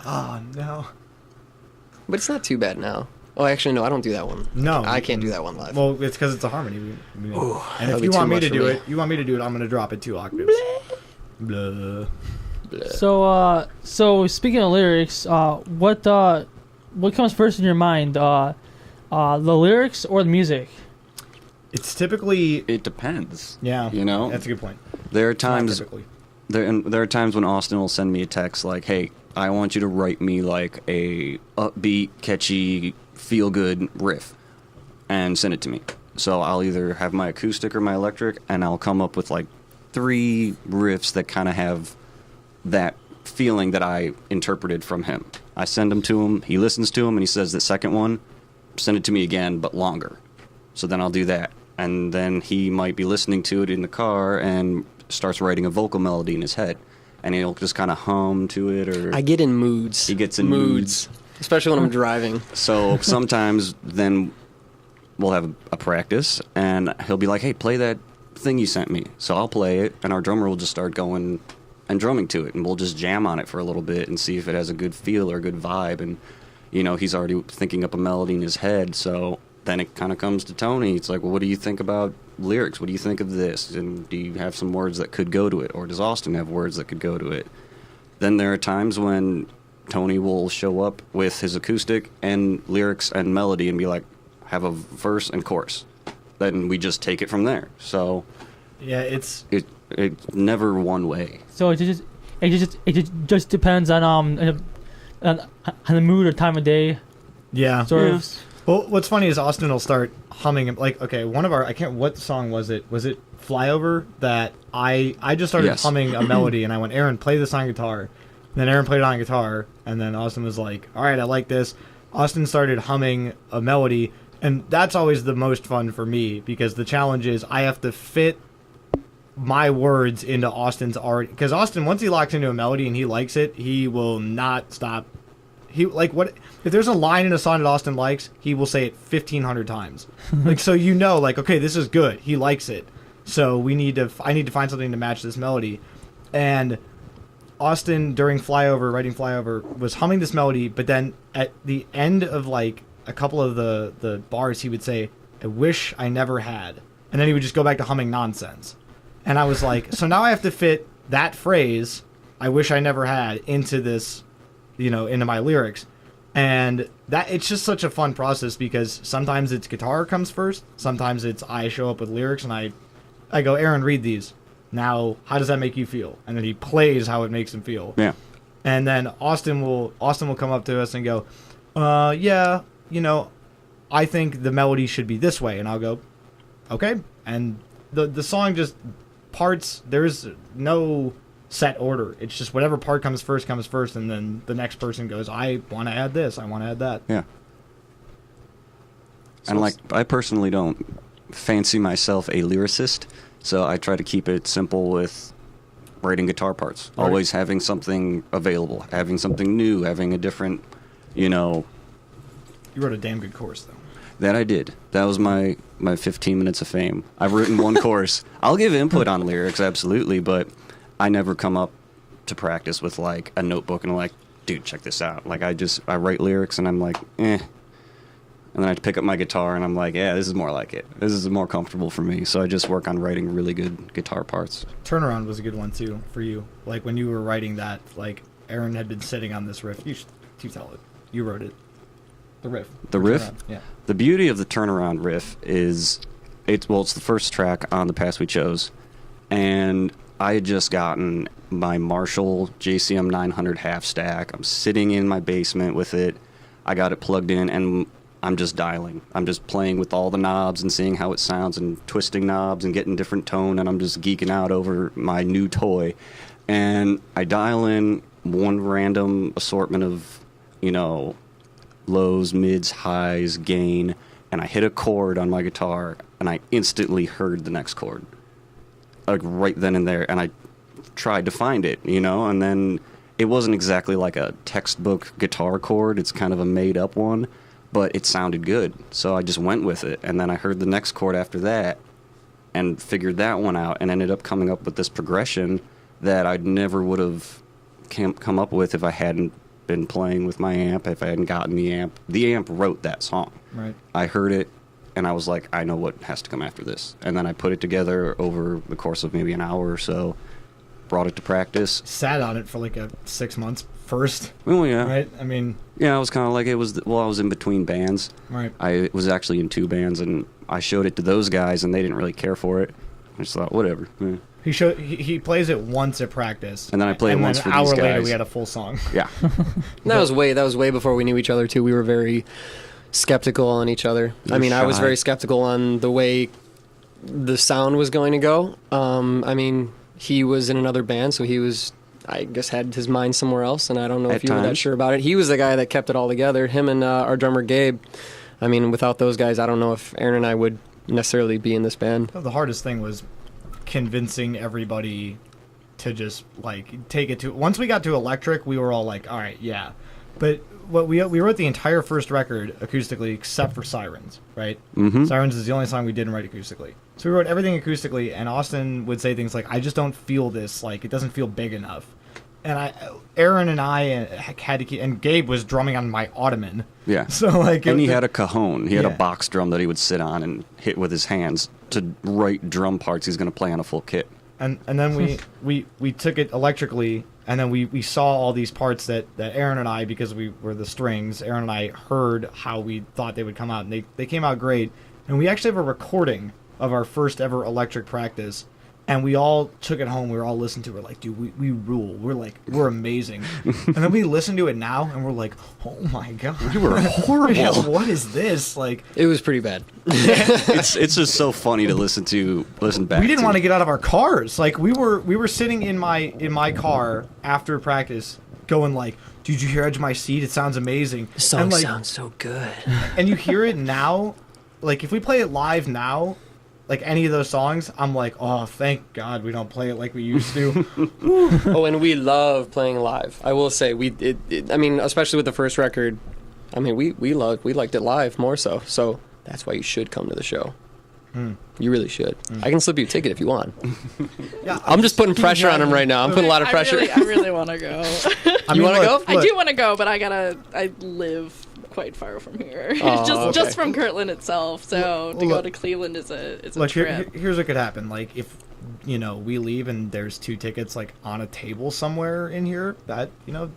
[SPEAKER 5] oh no.
[SPEAKER 3] But it's not too bad now. Oh, actually, no, I don't do that one.
[SPEAKER 5] No,
[SPEAKER 3] I can't do that one live.
[SPEAKER 5] Well, it's because it's a harmony. And
[SPEAKER 3] that'll
[SPEAKER 5] if
[SPEAKER 3] be
[SPEAKER 5] you
[SPEAKER 3] too
[SPEAKER 5] want me
[SPEAKER 3] much
[SPEAKER 5] to
[SPEAKER 3] for
[SPEAKER 5] do
[SPEAKER 3] me.
[SPEAKER 5] it, I'm going to drop it 2 octaves. Blah.
[SPEAKER 1] So speaking of lyrics, what comes first in your mind? The lyrics or the music?
[SPEAKER 5] It's typically,
[SPEAKER 4] It depends.
[SPEAKER 5] yeah.
[SPEAKER 4] You know?
[SPEAKER 5] That's a good point.
[SPEAKER 4] There are
[SPEAKER 5] Not
[SPEAKER 4] times
[SPEAKER 5] typically.
[SPEAKER 4] there are times when Austin will send me a text like, "Hey, I want you to write me like a upbeat, catchy, feel good riff," and send it to me. So I'll either have my acoustic or my electric, and I'll come up with like 3 riffs that kind of have that feeling that I interpreted from him. I send them to him, he listens to them, and he says, "The second one, send it to me again, but longer." So then I'll do that. And then he might be listening to it in the car and starts writing a vocal melody in his head. and he'll just kind of hum to it, or
[SPEAKER 3] I get in moods.
[SPEAKER 4] he gets in moods.
[SPEAKER 3] Especially when I'm driving.
[SPEAKER 4] So sometimes then we'll have a practice, and he'll be like, hey, play that thing you sent me. So I'll play it, and our drummer will just start going and drumming to it, and we'll just jam on it for a little bit and see if it has a good feel or a good vibe. And, he's already thinking up a melody in his head, so then it kind of comes to Tony. It's like, well, what do you think about lyrics? What do you think of this? And do you have some words that could go to it? Or does Austin have words that could go to it? Then there are times when Tony will show up with his acoustic and lyrics and melody and be like, have a verse and chorus. Then we just take it from there. So
[SPEAKER 5] Yeah, it's
[SPEAKER 4] never one way.
[SPEAKER 1] So it just depends on the mood or time of day.
[SPEAKER 5] yeah.
[SPEAKER 1] Sort
[SPEAKER 4] Yeah.
[SPEAKER 1] of.
[SPEAKER 5] Well, what's funny is Austin will start humming like, okay, one of our, I can't, what song was it? Was it Flyover that I just started
[SPEAKER 4] Yes.
[SPEAKER 5] humming a melody and I went, Aaron, play this on guitar. And then Aaron played it on guitar and then Austin was like, all right, I like this. Austin started humming a melody, and that's always the most fun for me because the challenge is I have to fit my words into Austin's art, because Austin, once he locks into a melody and he likes it, he will not stop. He what if there's a line in a song that Austin likes, he will say it 1,500 times. So like, okay, this is good. He likes it. So I need to find something to match this melody. And Austin, during writing Flyover, was humming this melody, but then at the end of like a couple of the bars, he would say, I wish I never had. And then he would just go back to humming Nonsense. And I was like, so now I have to fit that phrase, I wish I never had, into this, into my lyrics. And that it's just such a fun process because sometimes it's guitar comes first, sometimes it's I show up with lyrics and I go, Aaron, read these. Now, how does that make you feel? And then he plays how it makes him feel.
[SPEAKER 4] Yeah.
[SPEAKER 5] And then Austin will come up to us and go, yeah, I think the melody should be this way. And I'll go, okay. And the song just parts, there's no set order. It's just whatever part comes first, and then the next person goes, I want to add this, I want to add that.
[SPEAKER 4] Yeah.
[SPEAKER 3] So
[SPEAKER 4] And I personally don't fancy myself a lyricist, so I try to keep it simple with writing guitar parts.
[SPEAKER 5] Right.
[SPEAKER 4] Always having something available, having something new, having a different,
[SPEAKER 5] You wrote a damn good chorus, though.
[SPEAKER 4] That I did. That was my 15 minutes of fame. I've written one chorus. I'll give input on lyrics, absolutely, but I never come up to practice with like a notebook and like, dude, check this out. Like I write lyrics and I'm like, eh. And then I pick up my guitar and I'm like, yeah, this is more like it. This is more comfortable for me. So I just work on writing really good guitar parts.
[SPEAKER 5] Turnaround was a good one, too, for you. Like, when you were writing that, like, Aaron had been sitting on this riff. You tell it. You wrote it. The riff.
[SPEAKER 4] The riff?
[SPEAKER 5] Turnaround. Yeah.
[SPEAKER 4] The beauty of the Turnaround riff is, it's the first track on The Path We Chose, and I had just gotten my Marshall JCM 900 half stack. I'm sitting in my basement with it. I got it plugged in, and I'm just dialing. I'm just playing with all the knobs and seeing how it sounds and twisting knobs and getting different tone, and I'm just geeking out over my new toy. And I dial in one random assortment of, lows, mids, highs, gain, and I hit a chord on my guitar, and I instantly heard the next chord. Like right then and there, and I tried to find it, and then it wasn't exactly like a textbook guitar chord. It's kind of a made-up one, but it sounded good, so I just went with it, and then I heard the next chord after that, and figured that one out, and ended up coming up with this progression that I never would have come up with if I hadn't been playing with my amp, if I hadn't gotten the amp. The amp wrote that song.
[SPEAKER 5] Right.
[SPEAKER 4] I heard it, and I was like, I know what has to come after this. And then I put it together over the course of maybe an hour or so, brought it to practice.
[SPEAKER 5] Sat on it for like 6 months first.
[SPEAKER 4] Oh, yeah.
[SPEAKER 5] Right? I mean...
[SPEAKER 4] Yeah, I was kind of like, I was in between bands.
[SPEAKER 5] Right.
[SPEAKER 4] I was actually in 2 bands, and I showed it to those guys, and they didn't really care for it. I just thought, whatever. Yeah.
[SPEAKER 5] He plays it once at practice.
[SPEAKER 4] And then I play it once for these
[SPEAKER 5] an hour later,
[SPEAKER 4] guys.
[SPEAKER 5] we had a full song.
[SPEAKER 4] Yeah.
[SPEAKER 3] That was way before we knew each other too. We were very skeptical on each other.
[SPEAKER 4] You're
[SPEAKER 3] I mean, I was
[SPEAKER 4] shy.
[SPEAKER 3] very skeptical on the way the sound was going to go. I mean, he was in another band, so he was, I guess, had his mind somewhere else, and I don't know
[SPEAKER 4] At
[SPEAKER 3] if you were that
[SPEAKER 4] times.
[SPEAKER 3] sure about it. He was the guy that kept it all together. Him and our drummer Gabe. I mean, without those guys, I don't know if Aaron and I would necessarily be in this band.
[SPEAKER 5] The hardest thing was convincing everybody to just like take it to. Once we got to electric, we were all like, all right, yeah. But what we wrote the entire first record acoustically except for Sirens, right?
[SPEAKER 4] Mm-hmm.
[SPEAKER 5] Sirens is the only song we didn't write acoustically. So we wrote everything acoustically, and Austin would say things like, I just don't feel this, like it doesn't feel big enough. And Aaron and I had to keep, and Gabe was drumming on my ottoman.
[SPEAKER 4] Yeah.
[SPEAKER 5] So like,
[SPEAKER 4] and he had a cajon. He had a
[SPEAKER 5] Yeah.
[SPEAKER 4] box drum that he would sit on and hit with his hands to write drum parts he's going to play on a full kit.
[SPEAKER 5] And then we took it electrically, and then we saw all these parts that Aaron and I, because we were the strings, Aaron and I heard how we thought they would come out, and they came out great. And we actually have a recording of our first ever electric practice, and we all took it home. We were all listening to it. We're like, dude, we rule. We're amazing. And then we listen to it now, and we're like, oh my god,
[SPEAKER 4] You were horrible.
[SPEAKER 5] Yeah, what is this? Like,
[SPEAKER 3] It was pretty bad.
[SPEAKER 4] It's just so funny to listen back.
[SPEAKER 5] we didn't want to get out of our cars. Like we were sitting in my car after practice, going like, "Did you hear Edge of My Seat? It sounds amazing."
[SPEAKER 3] The song
[SPEAKER 5] and like,
[SPEAKER 3] sounds so good.
[SPEAKER 5] and you hear it now, like if we play it live now, like any of those songs, I'm like, oh, thank God we don't play it like we used to.
[SPEAKER 3] Oh, and we love playing live. I will say I mean, especially with the first record. I mean, we liked it live more so. So that's why you should come to the show. You really should. I can slip you a ticket if you want.
[SPEAKER 5] Yeah,
[SPEAKER 3] I'm just putting pressure on him right now. I'm putting a lot of pressure.
[SPEAKER 2] I really want to go.
[SPEAKER 5] I
[SPEAKER 3] You wanna go?
[SPEAKER 5] look,
[SPEAKER 2] I do want to go, but I live quite far from here.
[SPEAKER 3] Oh,
[SPEAKER 2] just
[SPEAKER 3] okay.
[SPEAKER 2] from Kirtland itself. So to go to Cleveland is a
[SPEAKER 5] Look,
[SPEAKER 2] trip.
[SPEAKER 5] here's what could happen. Like if we leave and there's 2 tickets like on a table somewhere in here, that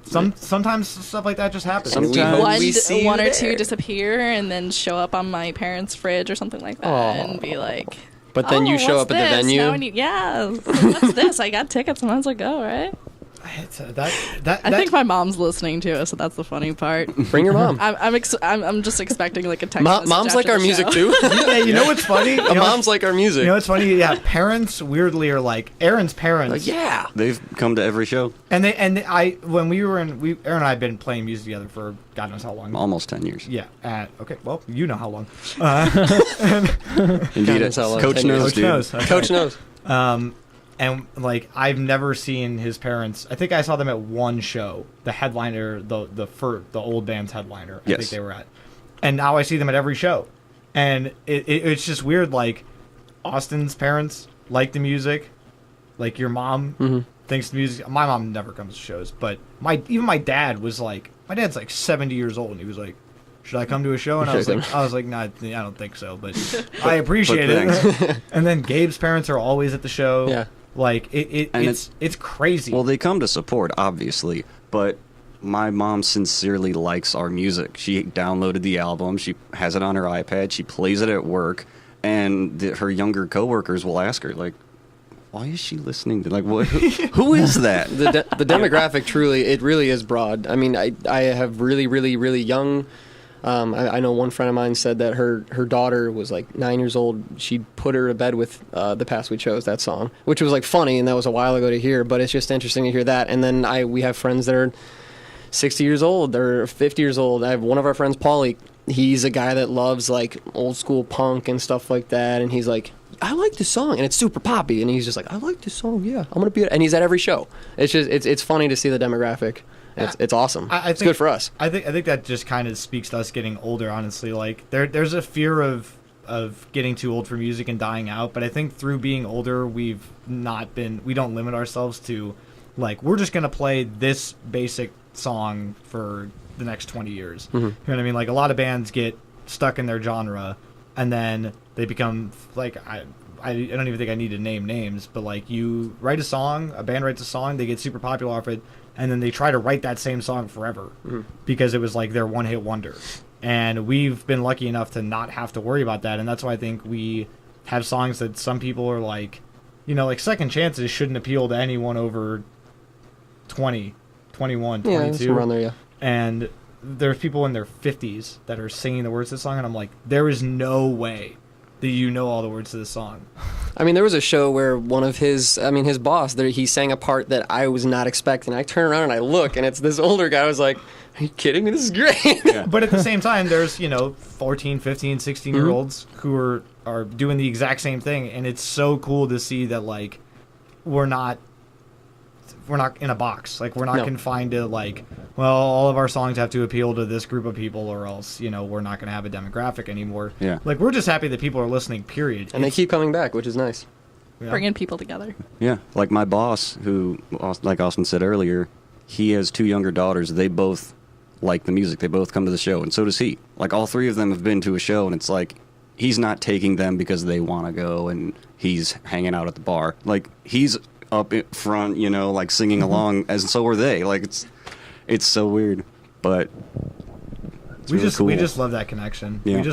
[SPEAKER 5] sometimes stuff like that just happens.
[SPEAKER 4] Sometimes-
[SPEAKER 2] one,
[SPEAKER 3] we see
[SPEAKER 2] one
[SPEAKER 3] you
[SPEAKER 2] or two
[SPEAKER 3] there.
[SPEAKER 2] disappear and then show up on my parents' fridge or something like that,
[SPEAKER 3] Aw.
[SPEAKER 2] and be like,
[SPEAKER 3] But then
[SPEAKER 2] "Oh,
[SPEAKER 3] you show
[SPEAKER 2] what's
[SPEAKER 3] up at the
[SPEAKER 2] this?
[SPEAKER 3] venue.
[SPEAKER 2] Now I need, yeah, what's this? I got tickets. I might as well go, right?
[SPEAKER 5] It's,
[SPEAKER 2] I think my mom's listening to us, so that's the funny part.
[SPEAKER 3] Bring your mom.
[SPEAKER 2] I'm just expecting like a text. message
[SPEAKER 3] Mom's like
[SPEAKER 2] after
[SPEAKER 3] our
[SPEAKER 2] the
[SPEAKER 3] music
[SPEAKER 2] show.
[SPEAKER 3] too.
[SPEAKER 5] yeah, you know what's funny? You know,
[SPEAKER 3] Mom's like our music.
[SPEAKER 5] you know what's funny? Yeah, parents weirdly are like Aaron's parents.
[SPEAKER 3] Like, yeah.
[SPEAKER 4] They've come to every show.
[SPEAKER 5] And when we were Aaron and I had been playing music together for God knows how long.
[SPEAKER 4] Almost 10 years.
[SPEAKER 5] Yeah. Okay. Well, you know how long.
[SPEAKER 4] Indeed.
[SPEAKER 3] that's how long
[SPEAKER 4] Coach
[SPEAKER 3] 10 years.
[SPEAKER 4] knows,
[SPEAKER 5] Coach
[SPEAKER 4] dude.
[SPEAKER 5] knows. That's
[SPEAKER 3] Coach
[SPEAKER 5] right.
[SPEAKER 3] knows.
[SPEAKER 5] And like I've never seen his parents. I think I saw them at one show, the headliner, the old band's headliner. I
[SPEAKER 4] Yes.
[SPEAKER 5] think they were at. And now I see them at every show, and it's just weird. Like Austin's parents like the music, like your mom thinks the music. My mom never comes to shows, but even my dad was like, my dad's like 70 years old, and he was like, should I come to a show? And I was like, nah, I don't think so, but I appreciate it. And then Gabe's parents are always at the show.
[SPEAKER 3] Yeah.
[SPEAKER 5] Like it's crazy.
[SPEAKER 4] Well, they come to support, obviously, but my mom sincerely likes our music. She downloaded the album. She has it on her iPad. She plays it at work, and her younger coworkers will ask her, like, why is she listening to, like, what? Who is that?
[SPEAKER 3] The demographic it really is broad. I mean, I have really, really, really young. I know one friend of mine said that her daughter was like 9 years old. She put her to bed with The Past We Chose, that song, which was like funny, and that was a while ago to hear, but it's just interesting to hear that. And then we have friends that are 60 years old, they're 50 years old. I have one of our friends, Paulie. He's a guy that loves like old school punk and stuff like that, and he's like, I like this song, and it's super poppy, and he's just like, I like this song, yeah, I'm gonna be it. And he's at every show. It's just it's funny to see the demographic. It's awesome. It's good for us.
[SPEAKER 5] I think that just kind of speaks to us getting older. Honestly, like there's a fear of getting too old for music and dying out. But I think through being older, we don't limit ourselves to like we're just gonna play this basic song for the next 20 years. You know what I mean? Like a lot of bands get stuck in their genre, and then they become like I don't even think I need to name names, but like you write a song, a band writes a song, they get super popular off it, and then they try to write that same song forever because it was like their one-hit wonder. And we've been lucky enough to not have to worry about that, and that's why I think we have songs that some people are like, like Second Chances shouldn't appeal to anyone over 20, 21, 22.
[SPEAKER 3] Yeah, around there, yeah.
[SPEAKER 5] And there's people in their 50s that are singing the words to the song, and I'm like, there is no way that you know all the words to the song.
[SPEAKER 3] I mean, there was a show where one of his boss, he sang a part that I was not expecting. I turn around and I look, and it's this older guy. I was like, are you kidding me? This is great.
[SPEAKER 4] Yeah.
[SPEAKER 5] But at the same time, there's, 14, 15, 16-year-olds who are doing the exact same thing, and it's so cool to see that, like, we're not in a box. Like we're not
[SPEAKER 3] No.
[SPEAKER 5] confined to like, well, all of our songs have to appeal to this group of people, or else we're not going to have a demographic anymore.
[SPEAKER 4] Yeah.
[SPEAKER 5] Like we're just happy that people are listening. Period.
[SPEAKER 3] And they keep coming back, which is nice.
[SPEAKER 5] Yeah.
[SPEAKER 2] Bringing people together.
[SPEAKER 4] Yeah, like my boss, who, like Austin said earlier, he has 2 younger daughters. They both like the music. They both come to the show, and so does he. Like, all 3 of them have been to a show, and it's like, he's not taking them because they want to go, and he's hanging out at the bar. Like, he's up in front, like, singing along, and so are they. Like, it's so weird, but it's
[SPEAKER 5] we
[SPEAKER 4] really
[SPEAKER 5] just
[SPEAKER 4] cool.
[SPEAKER 5] we just love that connection.
[SPEAKER 4] Yeah.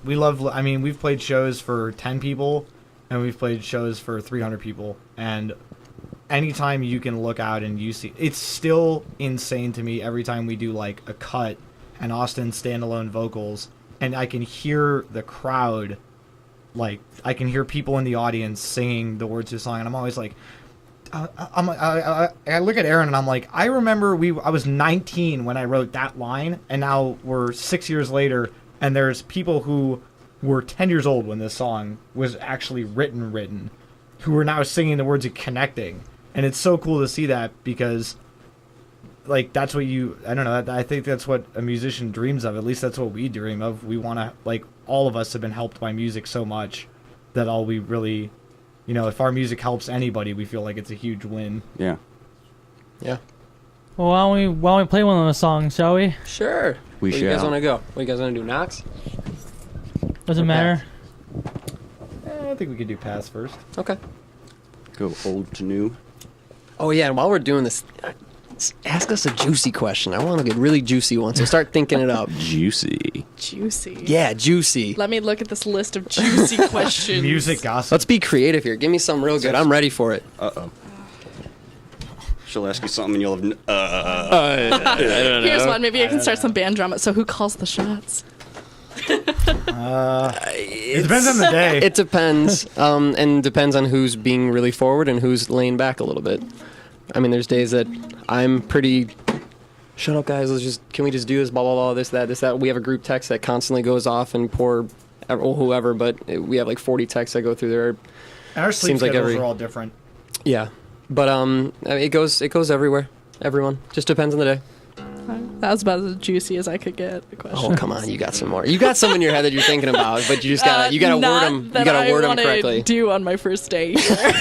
[SPEAKER 5] We love. I mean, we've played shows for 10 people, and we've played shows for 300 people, and anytime you can look out and you see, it's still insane to me every time we do like a cut and Austin standalone vocals, and I can hear the crowd, like I can hear people in the audience singing the words to the song, and I'm always like, I look at Aaron and I'm like, I remember I was 19 when I wrote that line, and now we're 6 years later, and there's people who were 10 years old when this song was actually written, who are now singing the words and connecting. And it's so cool to see that, because like that's what I don't know, I think that's what a musician dreams of. At least that's what we dream of. We want to, like, all of us have been helped by music so much that all we really, if our music helps anybody, we feel like it's a huge win.
[SPEAKER 4] Yeah.
[SPEAKER 3] Yeah.
[SPEAKER 1] Well, why don't we play one of those songs, shall we?
[SPEAKER 3] Sure.
[SPEAKER 4] We
[SPEAKER 3] Where you guys
[SPEAKER 4] shall.
[SPEAKER 3] want to go? What you guys want to do? Knox?
[SPEAKER 1] Doesn't
[SPEAKER 3] Okay.
[SPEAKER 1] matter.
[SPEAKER 5] I think we could do pass first.
[SPEAKER 3] Okay.
[SPEAKER 4] Go old to new.
[SPEAKER 3] Oh, yeah, and while we're doing this, ask us a juicy question. I want to get really juicy one, so start thinking it up.
[SPEAKER 4] Juicy.
[SPEAKER 2] Juicy.
[SPEAKER 3] Yeah, juicy.
[SPEAKER 2] Let me look at this list of juicy questions.
[SPEAKER 5] Music gossip.
[SPEAKER 3] Let's be creative here. Give me something real good. I'm ready for it.
[SPEAKER 4] Uh-oh. She'll ask you something and you'll have...
[SPEAKER 3] I don't
[SPEAKER 2] Here's one. Maybe I can start some band drama. So who calls the shots?
[SPEAKER 5] It depends on the day.
[SPEAKER 3] It depends, and depends on who's being really forward and who's laying back a little bit. I mean, there's days that I'm pretty, shut up, guys, can we just do this, blah, blah, blah, this, that. We have a group text that constantly goes off, and poor whoever, but we have like 40 texts that go through there.
[SPEAKER 5] And our sleep
[SPEAKER 3] seems like
[SPEAKER 5] schedules
[SPEAKER 3] every-
[SPEAKER 5] are all different.
[SPEAKER 3] Yeah. But I mean, it goes everywhere. Everyone. Just depends on the day.
[SPEAKER 2] That was about as juicy as I could get. The question.
[SPEAKER 3] Oh, come on, you got some more. You got some in your head that you're thinking about, but you just gotta word them. You gotta word them correctly.
[SPEAKER 2] Do on my first day here.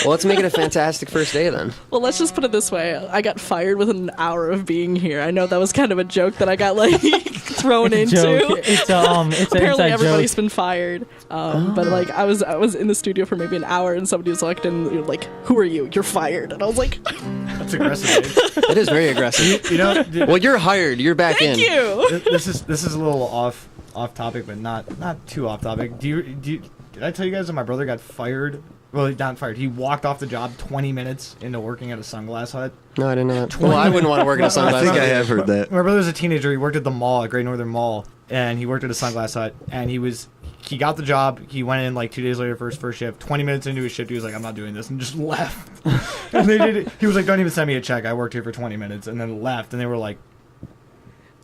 [SPEAKER 3] Well, let's make it a fantastic first day then.
[SPEAKER 2] Well, let's just put it this way. I got fired within an hour of being here. I know that was kind of a joke that I got like thrown into.
[SPEAKER 1] Joke. It's an
[SPEAKER 2] Apparently
[SPEAKER 1] inside
[SPEAKER 2] everybody's
[SPEAKER 1] joke.
[SPEAKER 2] been fired. But like I was in the studio for maybe an hour, and somebody was like, like, "Who are you? You're fired." And I was like,
[SPEAKER 5] That's aggressive. Dude.
[SPEAKER 3] It is very aggressive.
[SPEAKER 5] Dude,
[SPEAKER 3] Well, you're hired. You're back in.
[SPEAKER 2] "Thank you."
[SPEAKER 5] this is a little off topic, but not too off topic. Did I tell you guys that my brother got fired? Well, not fired. He walked off the job 20 minutes into working at a Sunglass Hut.
[SPEAKER 3] No, I didn't know that. Well, I wouldn't want to work at a
[SPEAKER 5] I
[SPEAKER 3] sunglass
[SPEAKER 5] think
[SPEAKER 3] hut.
[SPEAKER 4] I have heard that.
[SPEAKER 5] My brother was a teenager. He worked at the mall, at Great Northern Mall, and he worked at a Sunglass Hut. And he got the job. He went in like 2 days later for his first shift. 20 minutes into his shift, he was like, "I'm not doing this," and just left. And they did it. He was like, "Don't even send me a check. I worked here for 20 minutes," and then left. And they were like,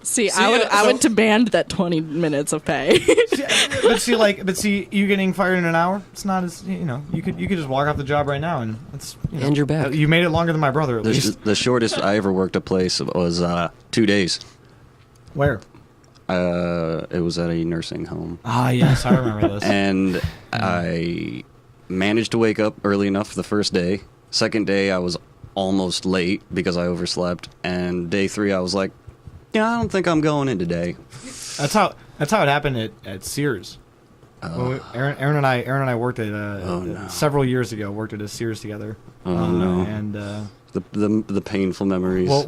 [SPEAKER 2] See, I would demand that 20 minutes of pay.
[SPEAKER 5] but see, you getting fired in an hour? It's not as you could just walk off the job right now, and it's
[SPEAKER 3] And you're back.
[SPEAKER 5] You made it longer than my brother at least.
[SPEAKER 4] The shortest I ever worked a place was 2 days.
[SPEAKER 5] Where?
[SPEAKER 4] It was at a nursing home.
[SPEAKER 5] Ah, yes, I remember this.
[SPEAKER 4] And I managed to wake up early enough the first day. Second day, I was almost late because I overslept. And day 3, I was like, yeah, I don't think I'm going in today.
[SPEAKER 5] That's how it happened at Sears. Aaron and I worked at several years ago. Worked at a Sears together.
[SPEAKER 4] Oh, no.
[SPEAKER 5] And
[SPEAKER 4] The painful memories.
[SPEAKER 5] well,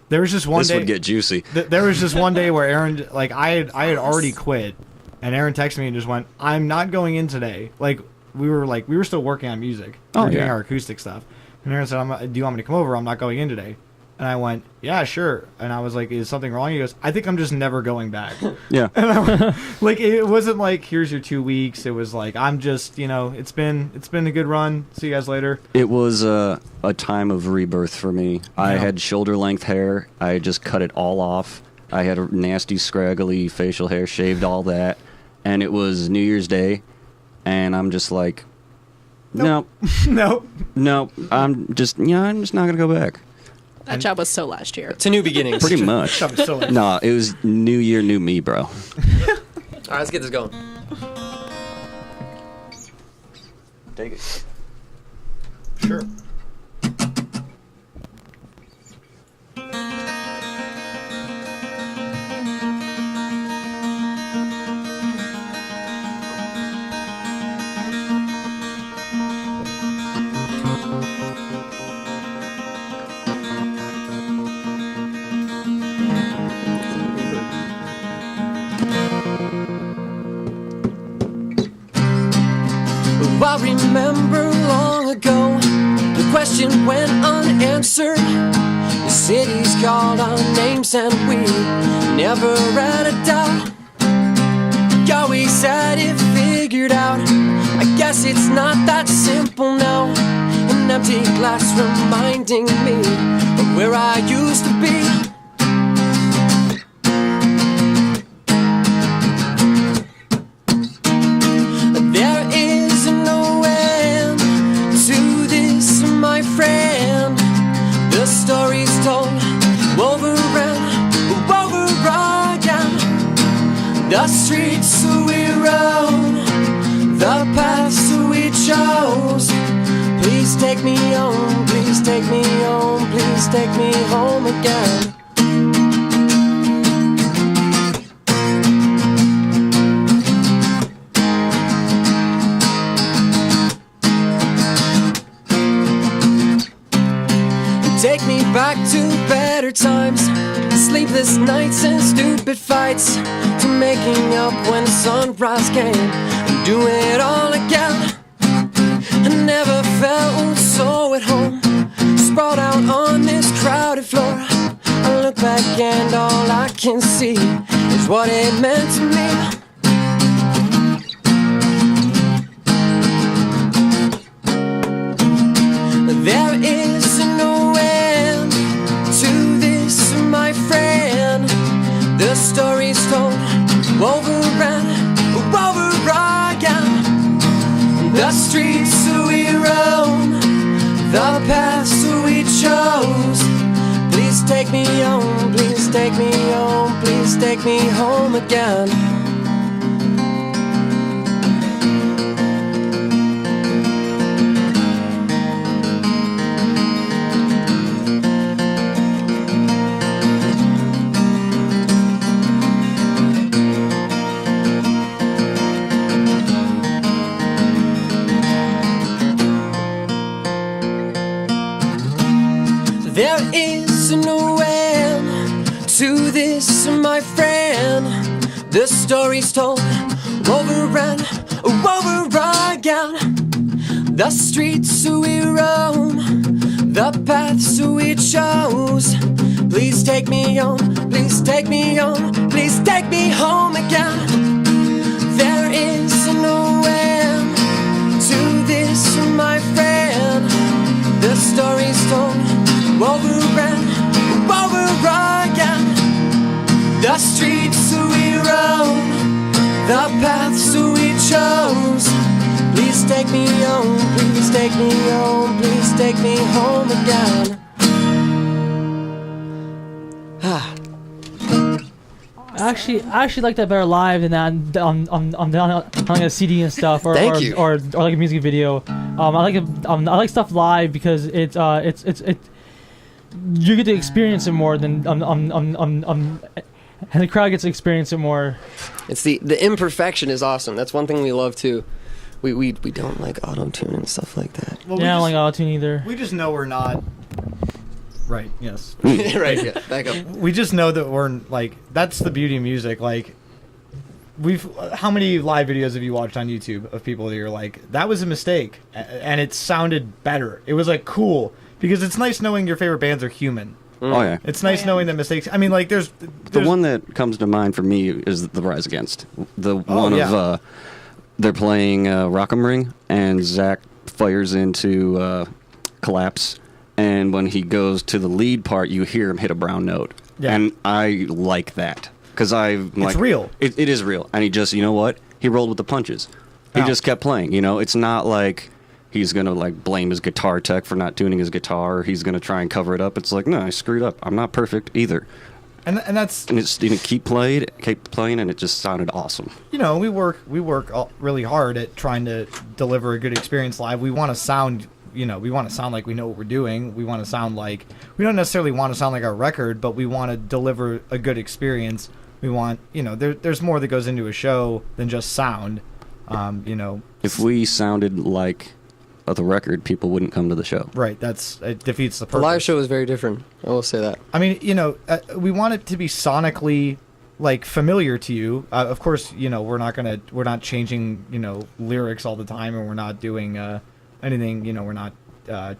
[SPEAKER 5] there was just one
[SPEAKER 4] this
[SPEAKER 5] day.
[SPEAKER 4] would get juicy.
[SPEAKER 5] There was just one day where Aaron, like I had already quit, and Aaron texted me and just went, "I'm not going in today." Like we were still working on music. We were doing
[SPEAKER 4] yeah.
[SPEAKER 5] our acoustic stuff. And Aaron said, "Do you want me to come over? I'm not going in today." And I went, "Yeah, sure." And I was like, "Is something wrong?" He goes, "I think I'm just never going back."
[SPEAKER 4] Yeah.
[SPEAKER 5] Like it wasn't like, "Here's your 2 weeks." It was like, "I'm just, it's been a good run. See you guys later."
[SPEAKER 4] It was a time of rebirth for me. I
[SPEAKER 5] Yeah.
[SPEAKER 4] had shoulder-length hair. I just cut it all off. I had a nasty, scraggly facial hair, shaved all that. And it was New Year's Day. And I'm just like, No,
[SPEAKER 5] No.
[SPEAKER 4] I'm just not gonna go back.
[SPEAKER 2] That job was so last year.
[SPEAKER 3] It's a new beginning.
[SPEAKER 4] Pretty much. No, it was new year, new me, bro.
[SPEAKER 3] All right, let's get this going.
[SPEAKER 4] Take it.
[SPEAKER 5] Sure.
[SPEAKER 3] I remember long ago, the question went unanswered. The cities called our names and we never had a doubt. We always had it figured out. I guess it's not that simple now. An empty glass reminding me of where I used to be. There is no end to this, my friend. The story's told over and over again. The streets we rode, the paths we chose. Please take me home, please take me home, please take me home again. Take me back to better times, sleepless nights and stupid fights, to making up when the sunrise came, and do it all again. I never felt so at home, sprawled out on this crowded floor. I look back and all I can see is what it meant to me. There is no end to this, my friend. The story's told over and over again. The streets we roam, the paths we chose. Please take me home, please take me home, please take me home again. There is no end to this, my friend. The story's told over and over again. The streets we roam, the paths we chose. Please take me home, please take me home, please take me home again. There is no end to this, my friend. The story's told over and over again. The streets we roam, the paths we chose. Please take me home, please take me home, please take me home again.
[SPEAKER 1] I actually like that better live than that on like a CD and stuff, or
[SPEAKER 3] Thank you.
[SPEAKER 1] or like a music video. I like stuff live because it's you get to experience it more than and the crowd gets to experience it more.
[SPEAKER 3] It's the imperfection is awesome. That's one thing we love too. We don't like auto-tune and stuff like that.
[SPEAKER 5] Well,
[SPEAKER 1] Yeah, I don't like auto-tune either.
[SPEAKER 5] We just know we're not. Right. Yes.
[SPEAKER 3] Right, yeah. Back up.
[SPEAKER 5] We just know that we're like. That's the beauty of music. Like, how many live videos have you watched on YouTube of people that you're like, that was a mistake, and it sounded better. It was like cool because it's nice knowing your favorite bands are human.
[SPEAKER 4] Oh yeah.
[SPEAKER 5] It's nice knowing that mistakes. I mean, like there's
[SPEAKER 4] The one that comes to mind for me is the Rise Against. The one
[SPEAKER 5] yeah.
[SPEAKER 4] of they're playing Rock 'em Ring, and Zach fires into Collapse, and when he goes to the lead part, you hear him hit a brown note,
[SPEAKER 5] Yeah.
[SPEAKER 4] and I like that because it's
[SPEAKER 5] real.
[SPEAKER 4] It is real, and he just, you know what? He rolled with the punches. He
[SPEAKER 5] Yeah.
[SPEAKER 4] just kept playing. You know, it's not like he's gonna like blame his guitar tech for not tuning his guitar, or he's gonna try and cover it up. It's like, no, I screwed up. I'm not perfect either.
[SPEAKER 5] And that's,
[SPEAKER 4] And it's keep playing, and it just sounded awesome.
[SPEAKER 5] you know, we work really hard at trying to deliver a good experience live. We want to sound, you know, we want to sound like we know what we're doing. We want to sound like, we don't necessarily want to sound like our record, but we want to deliver a good experience. We want, you know, there's more that goes into a show than just sound. You know,
[SPEAKER 4] If we sounded like the record, people wouldn't come to the show.
[SPEAKER 5] right? It defeats the
[SPEAKER 3] The
[SPEAKER 5] purpose.
[SPEAKER 3] live show is very different. I will say that.
[SPEAKER 5] I mean, you know, we want it to be sonically like familiar to you. Of course, you know, we're not changing, you know, lyrics all the time, and we're not doing anything. You know, we're not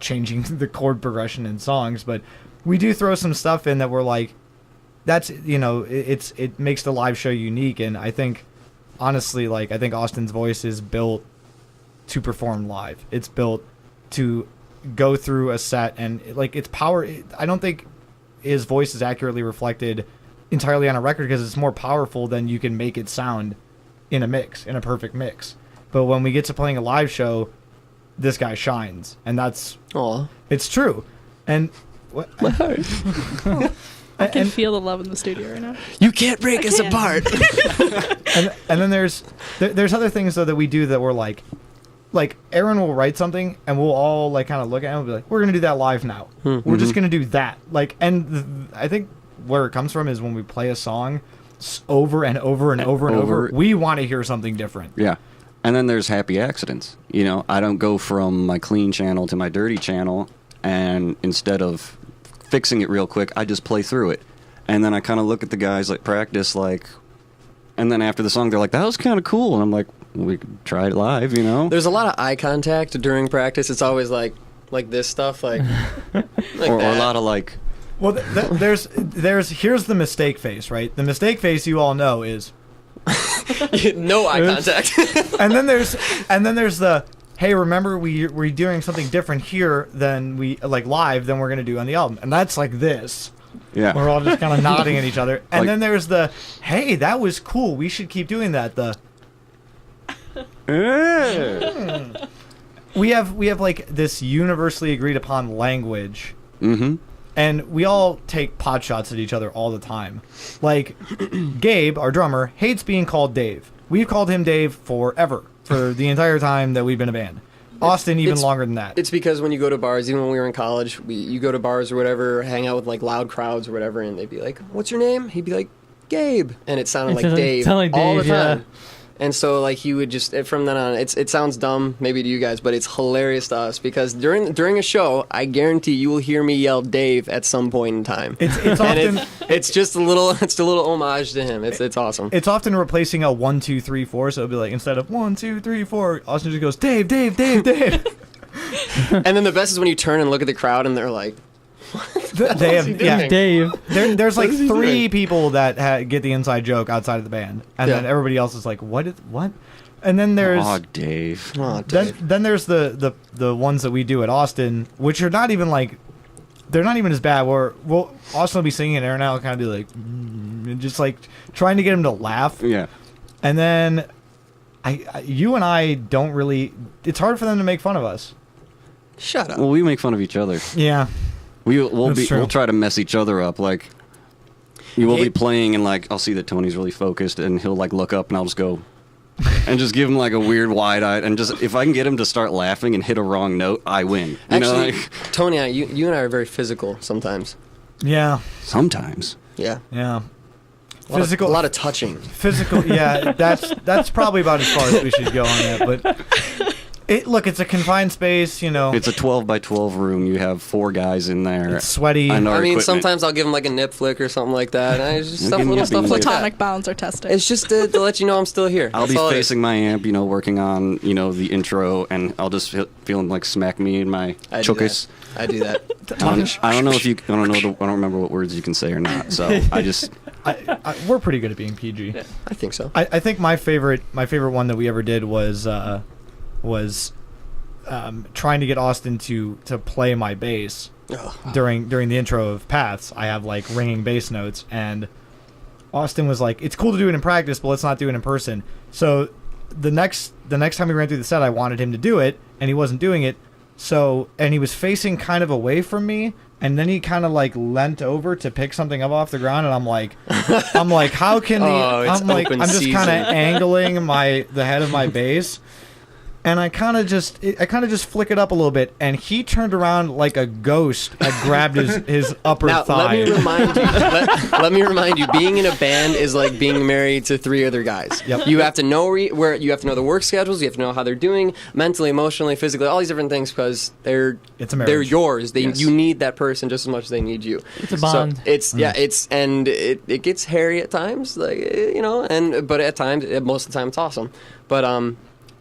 [SPEAKER 5] changing the chord progression in songs, but we do throw some stuff in that we're like, that's, you know, it makes the live show unique. And I think, honestly, like, I think Austin's voice is built to perform live. It's built to go through a set, and like its power, I don't think his voice is accurately reflected entirely on a record because it's more powerful than you can make it sound in a perfect mix. But when we get to playing a live show, this guy shines, and it's true. And what,
[SPEAKER 3] My heart.
[SPEAKER 2] I can feel the love in the studio right now.
[SPEAKER 3] You can't break us apart.
[SPEAKER 5] and then there's other things though that we do that we're like Aaron will write something and we'll all like kind of look at it and be like, we're gonna do that live now. We're just gonna do that. Like, and I think where it comes from is when we play a song over and over and over and over, we want to hear something different.
[SPEAKER 4] Yeah. And then there's happy accidents. You know, I don't go from my clean channel to my dirty channel, and instead of fixing it real quick, I just play through it. And then I kind of look at the guys like practice, like, and then after the song, they're like, that was kind of cool. And I'm like, we could try it live, you know?
[SPEAKER 3] There's a lot of eye contact during practice. It's always like this stuff, like
[SPEAKER 4] or a lot of like,
[SPEAKER 5] Well, here's the mistake face, right? The mistake face you all know is,
[SPEAKER 3] no eye contact.
[SPEAKER 5] and then there's the, hey, remember we're doing something different here than we like live than we're gonna do on the album, and that's like this.
[SPEAKER 4] yeah.
[SPEAKER 5] We're all just kind of nodding at each other, and
[SPEAKER 4] Like-
[SPEAKER 5] then there's the, hey, that was cool. We should keep doing that. We have like this universally agreed upon language.
[SPEAKER 4] Mm-hmm.
[SPEAKER 5] And we all take pot shots at each other all the time. Like, Gabe, our drummer, hates being called Dave. We've called him Dave forever, for the entire time that we've been a band. Austin, even longer than that.
[SPEAKER 3] It's because when you go to bars, even when we were in college, you go to bars or whatever, hang out with like loud crowds or whatever, and they'd be like, "What's your name?" He'd be like, "Gabe," and it sounded like Dave
[SPEAKER 1] sounded like
[SPEAKER 3] all the
[SPEAKER 1] Dave, yeah.
[SPEAKER 3] time. And so like he would just from then on, it sounds dumb maybe to you guys, but it's hilarious to us because during a show, I guarantee you will hear me yell Dave at some point in time.
[SPEAKER 5] It's
[SPEAKER 3] And
[SPEAKER 5] often
[SPEAKER 3] it's just a little homage to him. It's awesome.
[SPEAKER 5] it's often replacing a 1, 2, 3, 4. So it'll be like, instead of 1, 2, 3, 4, Austin just goes Dave, Dave, Dave, Dave.
[SPEAKER 3] And then the best is when you turn and look at the crowd and they're like,
[SPEAKER 5] They have, yeah.
[SPEAKER 1] Dave.
[SPEAKER 5] There's like
[SPEAKER 3] is he
[SPEAKER 5] 3
[SPEAKER 3] doing?
[SPEAKER 5] people that get the inside joke outside of the band, and then
[SPEAKER 3] Yeah.
[SPEAKER 5] everybody else is like, what? And then there's
[SPEAKER 4] Oh, Dave.
[SPEAKER 3] "Oh, Dave."
[SPEAKER 5] then there's the ones that we do at Austin, which are not even like, they're not even as bad. Where Austin will be singing and Aaron and I will kind of be like, and just like trying to get him to laugh,
[SPEAKER 4] Yeah.
[SPEAKER 5] and then you and I don't really. It's hard for them to make fun of us.
[SPEAKER 3] Shut up.
[SPEAKER 4] Well, we make fun of each other.
[SPEAKER 5] Yeah, That's true.
[SPEAKER 4] We'll try to mess each other up. Like, you will be
[SPEAKER 3] Gabe-
[SPEAKER 4] playing, and like I'll see that Tony's really focused, and he'll like look up, and I'll just go, and just give him like a weird wide eye, and just if I can get him to start laughing and hit a wrong note, I win. You
[SPEAKER 3] Actually,
[SPEAKER 4] know, like,
[SPEAKER 3] Tony, you and I are very physical sometimes.
[SPEAKER 5] yeah,
[SPEAKER 4] sometimes.
[SPEAKER 3] Yeah.
[SPEAKER 5] yeah.
[SPEAKER 3] A lot
[SPEAKER 5] Physical,
[SPEAKER 3] of, a lot of touching.
[SPEAKER 5] physical. Yeah, that's probably about as far as we should go on that. But it's a confined space. You know,
[SPEAKER 4] It's a 12 by 12 room. You have 4 guys in there.
[SPEAKER 5] it's sweaty.
[SPEAKER 4] I know.
[SPEAKER 3] I mean,
[SPEAKER 4] equipment.
[SPEAKER 3] sometimes I'll give him like a nip flick or something like that. And it's just
[SPEAKER 4] Look at
[SPEAKER 3] little
[SPEAKER 4] you
[SPEAKER 3] stuff
[SPEAKER 4] being
[SPEAKER 3] like
[SPEAKER 2] Platonic
[SPEAKER 3] that.
[SPEAKER 2] bounds are tested.
[SPEAKER 3] It's just to let you know I'm still here.
[SPEAKER 4] I'll
[SPEAKER 3] That's
[SPEAKER 4] be
[SPEAKER 3] all it is.
[SPEAKER 4] facing my amp, you know, working on, you know, the intro, and I'll just feel him like smack me in my
[SPEAKER 3] I do
[SPEAKER 4] chookus.
[SPEAKER 3] that. I do that.
[SPEAKER 4] I don't know if you. I don't remember what words you can say or not. So I just.
[SPEAKER 5] We're pretty good at being PG.
[SPEAKER 3] Yeah, I think so.
[SPEAKER 5] I think my favorite one that we ever did was trying to get Austin to play my bass
[SPEAKER 3] Ugh.
[SPEAKER 5] during the intro of Paths. I have like ringing bass notes, and Austin was like, "It's cool to do it in practice, but let's not do it in person." So the next time we ran through the set, I wanted him to do it, and he wasn't doing it. So, and he was facing kind of away from me, and then he kind of like leant over to pick something up off the ground, and I'm like, how can he? I'm just kind of angling the head of my bass. And I kind of just flick it up a little bit, and he turned around like a ghost and grabbed his upper thigh.
[SPEAKER 3] Let me remind you, being in a band is like being married to 3 other guys.
[SPEAKER 5] Yep.
[SPEAKER 3] You have to know where you have to know the work schedules. You have to know how they're doing mentally, emotionally, physically, all these different things because they're yours. You need that person just as much as they need you.
[SPEAKER 1] It's a bond.
[SPEAKER 3] So it gets hairy at times, like but at times, most of the time, it's awesome. But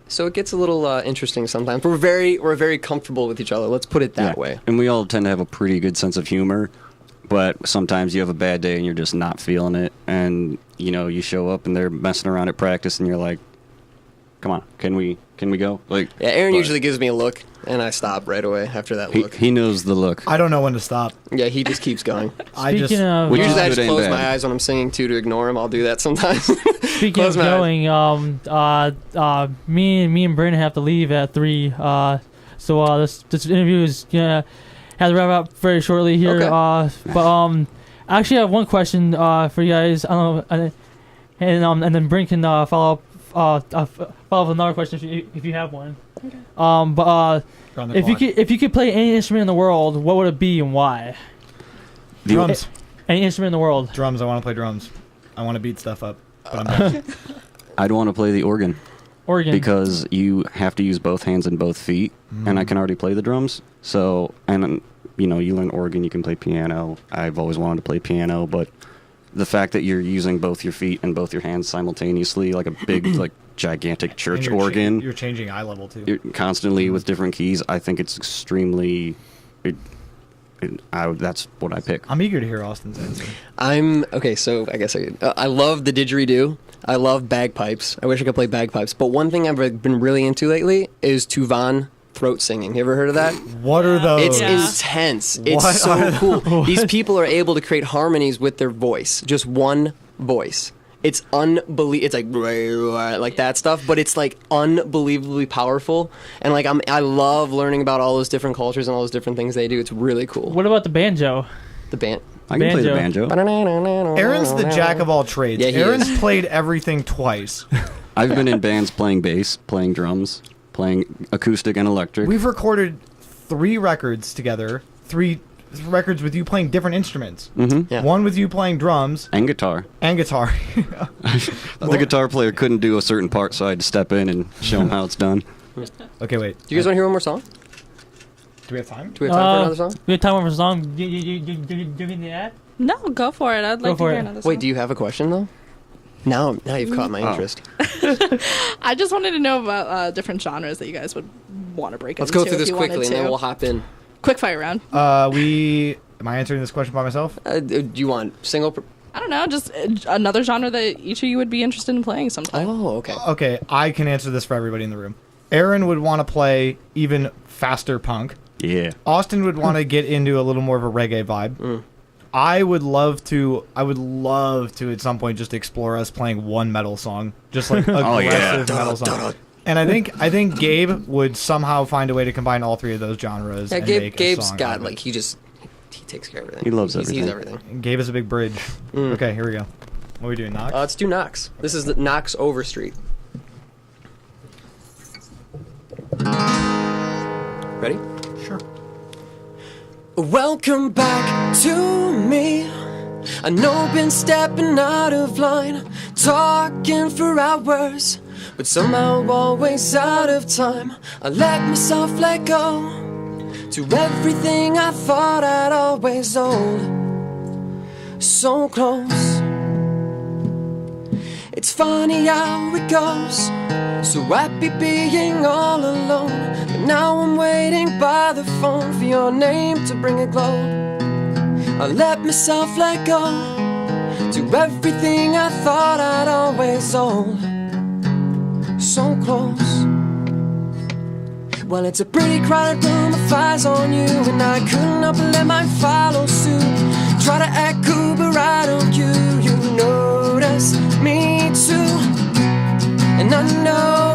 [SPEAKER 3] so it gets a little interesting sometimes. We're very comfortable with each other. Let's put it that way.
[SPEAKER 4] And we all tend to have a pretty good sense of humor, but sometimes you have a bad day and you're just not feeling it, and you show up and they're messing around at practice, and you're like, "Come on, can we go?" Like,
[SPEAKER 3] yeah, Aaron usually gives me a look, and I stop right away after that look.
[SPEAKER 4] He knows the look.
[SPEAKER 5] I don't know when to stop.
[SPEAKER 3] Yeah, he just keeps going.
[SPEAKER 1] Speaking of,
[SPEAKER 3] Usually I
[SPEAKER 4] good
[SPEAKER 3] just
[SPEAKER 4] and
[SPEAKER 3] close
[SPEAKER 4] bad.
[SPEAKER 3] my eyes when I'm singing too to ignore him. I'll do that sometimes.
[SPEAKER 1] speaking of going, me and Brandon have to leave at 3. So this interview is gonna have to wrap up very shortly here.
[SPEAKER 3] Okay.
[SPEAKER 1] But actually, I have one question for you guys. I don't know, and then Brent can follow up with another question if you have one.
[SPEAKER 2] Okay.
[SPEAKER 1] But if you could play any instrument in the world, what would it be and why?
[SPEAKER 5] Drums.
[SPEAKER 1] Any instrument in the world.
[SPEAKER 5] Drums. I want to play drums. I want to beat stuff up. But I'm done.
[SPEAKER 4] I'd want to play the organ
[SPEAKER 1] Organ.
[SPEAKER 4] because you have to use both hands and both feet, and I can already play the drums. So, and you learn organ, you can play piano. I've always wanted to play piano, but the fact that you're using both your feet and both your hands simultaneously, like a big, like gigantic
[SPEAKER 5] And
[SPEAKER 4] church
[SPEAKER 5] you're
[SPEAKER 4] organ,
[SPEAKER 5] you're changing eye level too.
[SPEAKER 4] you're constantly with different keys. I think it's extremely. That's what I pick.
[SPEAKER 5] I'm eager to hear Austin's answer.
[SPEAKER 3] So I guess I love the didgeridoo. I love bagpipes. I wish I could play bagpipes. But one thing I've been really into lately is Tuvan throat singing. You ever heard of that?
[SPEAKER 5] What are those?
[SPEAKER 3] It's
[SPEAKER 2] Yeah.
[SPEAKER 3] intense.
[SPEAKER 5] What
[SPEAKER 3] It's so
[SPEAKER 5] are
[SPEAKER 3] cool. These people are able to create harmonies with their voice. Just one voice. It's unbelievable. It's like that stuff, but it's like unbelievably powerful. And like I love learning about all those different cultures and all those different things they do. It's really cool.
[SPEAKER 1] What about the banjo?
[SPEAKER 3] The band.
[SPEAKER 4] I can play the banjo.
[SPEAKER 5] Aaron's the jack of all trades.
[SPEAKER 3] Yeah, he
[SPEAKER 5] Aaron's
[SPEAKER 3] is.
[SPEAKER 5] played everything twice.
[SPEAKER 4] I've been in bands playing bass, playing drums, playing acoustic and electric.
[SPEAKER 5] We've recorded 3 records together. 3 records with you playing different instruments.
[SPEAKER 4] Mm-hmm.
[SPEAKER 3] Yeah.
[SPEAKER 5] One with you playing drums
[SPEAKER 4] And guitar.
[SPEAKER 5] and guitar.
[SPEAKER 4] The guitar player couldn't do a certain part, so I had to step in and show him how it's done.
[SPEAKER 5] Okay, wait.
[SPEAKER 3] Do you guys want to hear one more song?
[SPEAKER 5] Do we have time?
[SPEAKER 3] Do we have time for another song?
[SPEAKER 1] We have time for a song. You mean the ad?
[SPEAKER 2] No, go for it. I'd
[SPEAKER 1] Go
[SPEAKER 2] like to
[SPEAKER 1] for
[SPEAKER 2] hear
[SPEAKER 1] it.
[SPEAKER 2] another song.
[SPEAKER 3] Wait, do you have a question though? Now you've caught my interest.
[SPEAKER 2] I just wanted to know about different genres that you guys would want to break
[SPEAKER 3] Let's
[SPEAKER 2] into.
[SPEAKER 3] go through
[SPEAKER 2] if
[SPEAKER 3] this
[SPEAKER 2] you
[SPEAKER 3] quickly,
[SPEAKER 2] wanted
[SPEAKER 3] and then
[SPEAKER 2] to.
[SPEAKER 3] we'll hop in.
[SPEAKER 2] Quick fire round.
[SPEAKER 5] Am I answering this question by myself?
[SPEAKER 3] Do you want single?
[SPEAKER 2] I don't know, just another genre that each of you would be interested in playing sometime.
[SPEAKER 3] Oh, okay.
[SPEAKER 5] Okay, I can answer this for everybody in the room. Aaron would want to play even faster punk.
[SPEAKER 4] Yeah.
[SPEAKER 5] Austin would want to get into a little more of a reggae vibe. I would love to at some point just explore us playing one metal song, just like aggressive metal song. And I think Gabe would somehow find a way to combine all 3 of those genres.
[SPEAKER 3] Yeah,
[SPEAKER 5] and make a
[SPEAKER 3] Gabe's
[SPEAKER 5] song out
[SPEAKER 3] got
[SPEAKER 5] of it.
[SPEAKER 3] like he takes care of everything.
[SPEAKER 4] He loves
[SPEAKER 3] He's
[SPEAKER 4] everything.
[SPEAKER 3] everything.
[SPEAKER 5] Gabe is a big bridge. Okay, here we go. What are we doing, Knox?
[SPEAKER 3] Let's do Knox. This is the Knox Overstreet. Ready?
[SPEAKER 5] Sure.
[SPEAKER 3] Welcome back to me. I know been stepping out of line, talking for hours, but somehow always out of time. I let myself let go to everything I thought I'd always hold so close. It's funny how it goes, so happy being all alone, but now I'm waiting by the phone for your name to bring a glow. I let myself let go to everything I thought I'd always hold so close. Well, it's a pretty crowded room with eyes on you, and I couldn't help but let mine follow suit. Try to act cool, but I don't. You notice me too, and I know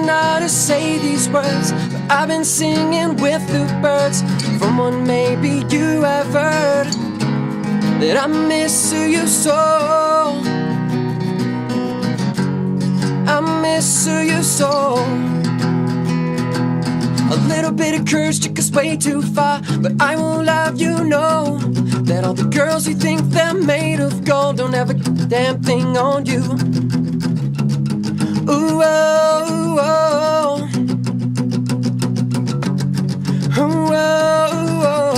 [SPEAKER 3] don't know how to say these words, but I've been singing with the birds. From what maybe you have heard, that I miss you so. I miss you so. A little bit of courage took us way too far, but I won't have you know that all the girls who think they're made of gold don't have a damn thing on you. Ooh, oh, oh. Ooh, oh, oh.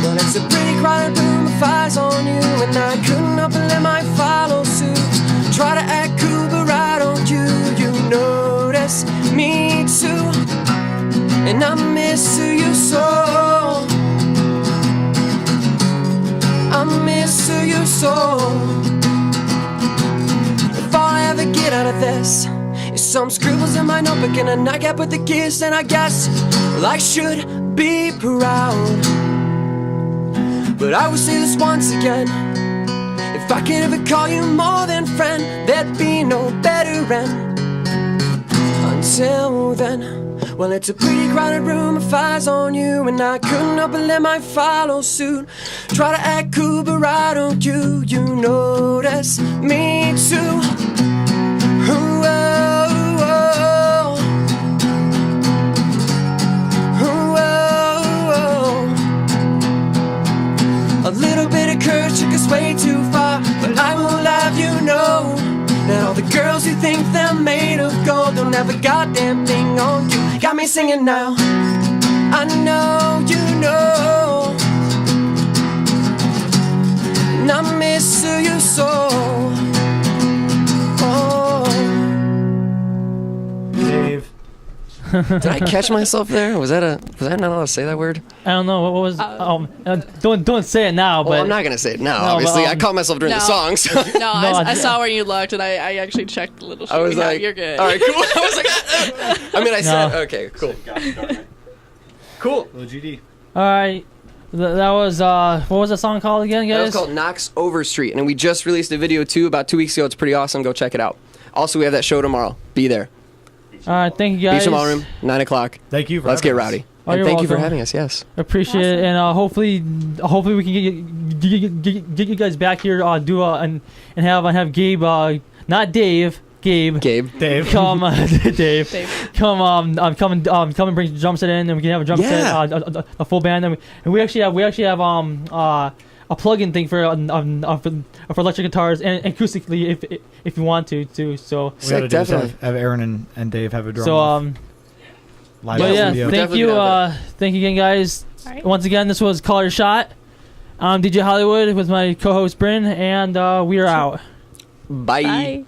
[SPEAKER 3] Well, it's a pretty crowded room of eyes on you, and I couldn't help but let my follow suit. Try to act cool, but I don't you notice me too. And I miss you so. I miss you so. If all I ever get out of this is some scribbles in my notebook and a nightcap with a kiss, then I guess, well, I should be proud. But I will say this once again, if I could ever call you more than friend, there'd be no better end. Until then, well, it's a pretty crowded room of eyes on you, and I couldn't help but let my follow suit. Try to act cool, but I don't you notice me too. Ooh, oh, oh. Ooh, oh, oh. A little bit of courage took us way too far, but I won't have you know that all the girls who think they're made of gold don't have a goddamn thing on you. Got me singing now. I know you know, and I miss you so. Oh.
[SPEAKER 5] Dave.
[SPEAKER 3] Did I catch myself there? Was I not allowed to say that word?
[SPEAKER 1] I don't know what was. Don't say it now. But
[SPEAKER 3] Well, I'm not gonna say it now.
[SPEAKER 1] No,
[SPEAKER 3] Obviously,
[SPEAKER 1] but,
[SPEAKER 3] I caught myself during the
[SPEAKER 2] No.
[SPEAKER 3] song. So.
[SPEAKER 2] No, I saw where you looked, and I actually checked the little sheet.
[SPEAKER 3] I was
[SPEAKER 2] we have.
[SPEAKER 3] like,
[SPEAKER 2] You're good.
[SPEAKER 3] all right, cool. I was like, I mean, I said,
[SPEAKER 1] No.
[SPEAKER 3] okay, cool. Cool.
[SPEAKER 5] Little GD.
[SPEAKER 1] all right, that was what was the song called again,
[SPEAKER 3] That
[SPEAKER 1] guys?
[SPEAKER 3] was called Knox Over Street, and we just released a video too about 2 weeks ago. It's pretty awesome. Go check it out. Also, we have that show tomorrow. Be there.
[SPEAKER 1] All right, thank you guys.
[SPEAKER 3] Beach and Ballroom, 9 o'clock.
[SPEAKER 5] Thank you for
[SPEAKER 3] Let's get
[SPEAKER 5] having us.
[SPEAKER 3] rowdy.
[SPEAKER 1] Oh,
[SPEAKER 3] And
[SPEAKER 1] you're
[SPEAKER 3] thank you for
[SPEAKER 1] welcome.
[SPEAKER 3] having us. Yes.
[SPEAKER 1] Appreciate it, and hopefully we can get you guys back here. Do and have Gabe, not Dave, Gabe.
[SPEAKER 3] Gabe.
[SPEAKER 5] Dave.
[SPEAKER 1] Come, Dave.
[SPEAKER 2] Dave.
[SPEAKER 1] Come and bring the drum set in, and we can have a drum
[SPEAKER 3] Yeah.
[SPEAKER 1] set, a full band, and we actually have a plug-in thing for electric guitars and acoustically if you want to too. So
[SPEAKER 5] We gotta
[SPEAKER 3] Sick,
[SPEAKER 5] do is
[SPEAKER 3] definitely.
[SPEAKER 5] have Aaron and Dave have a drum.
[SPEAKER 1] so
[SPEAKER 5] live
[SPEAKER 1] but
[SPEAKER 5] in
[SPEAKER 1] yeah,
[SPEAKER 5] studio.
[SPEAKER 3] we're
[SPEAKER 1] thank
[SPEAKER 3] definitely
[SPEAKER 1] you,
[SPEAKER 3] gonna have
[SPEAKER 1] thank you again, guys.
[SPEAKER 2] All right.
[SPEAKER 1] Once again, this was Call Your Shot. I'm DJ Hollywood with my co-host Bryn, and we are out.
[SPEAKER 3] Bye.
[SPEAKER 2] Bye.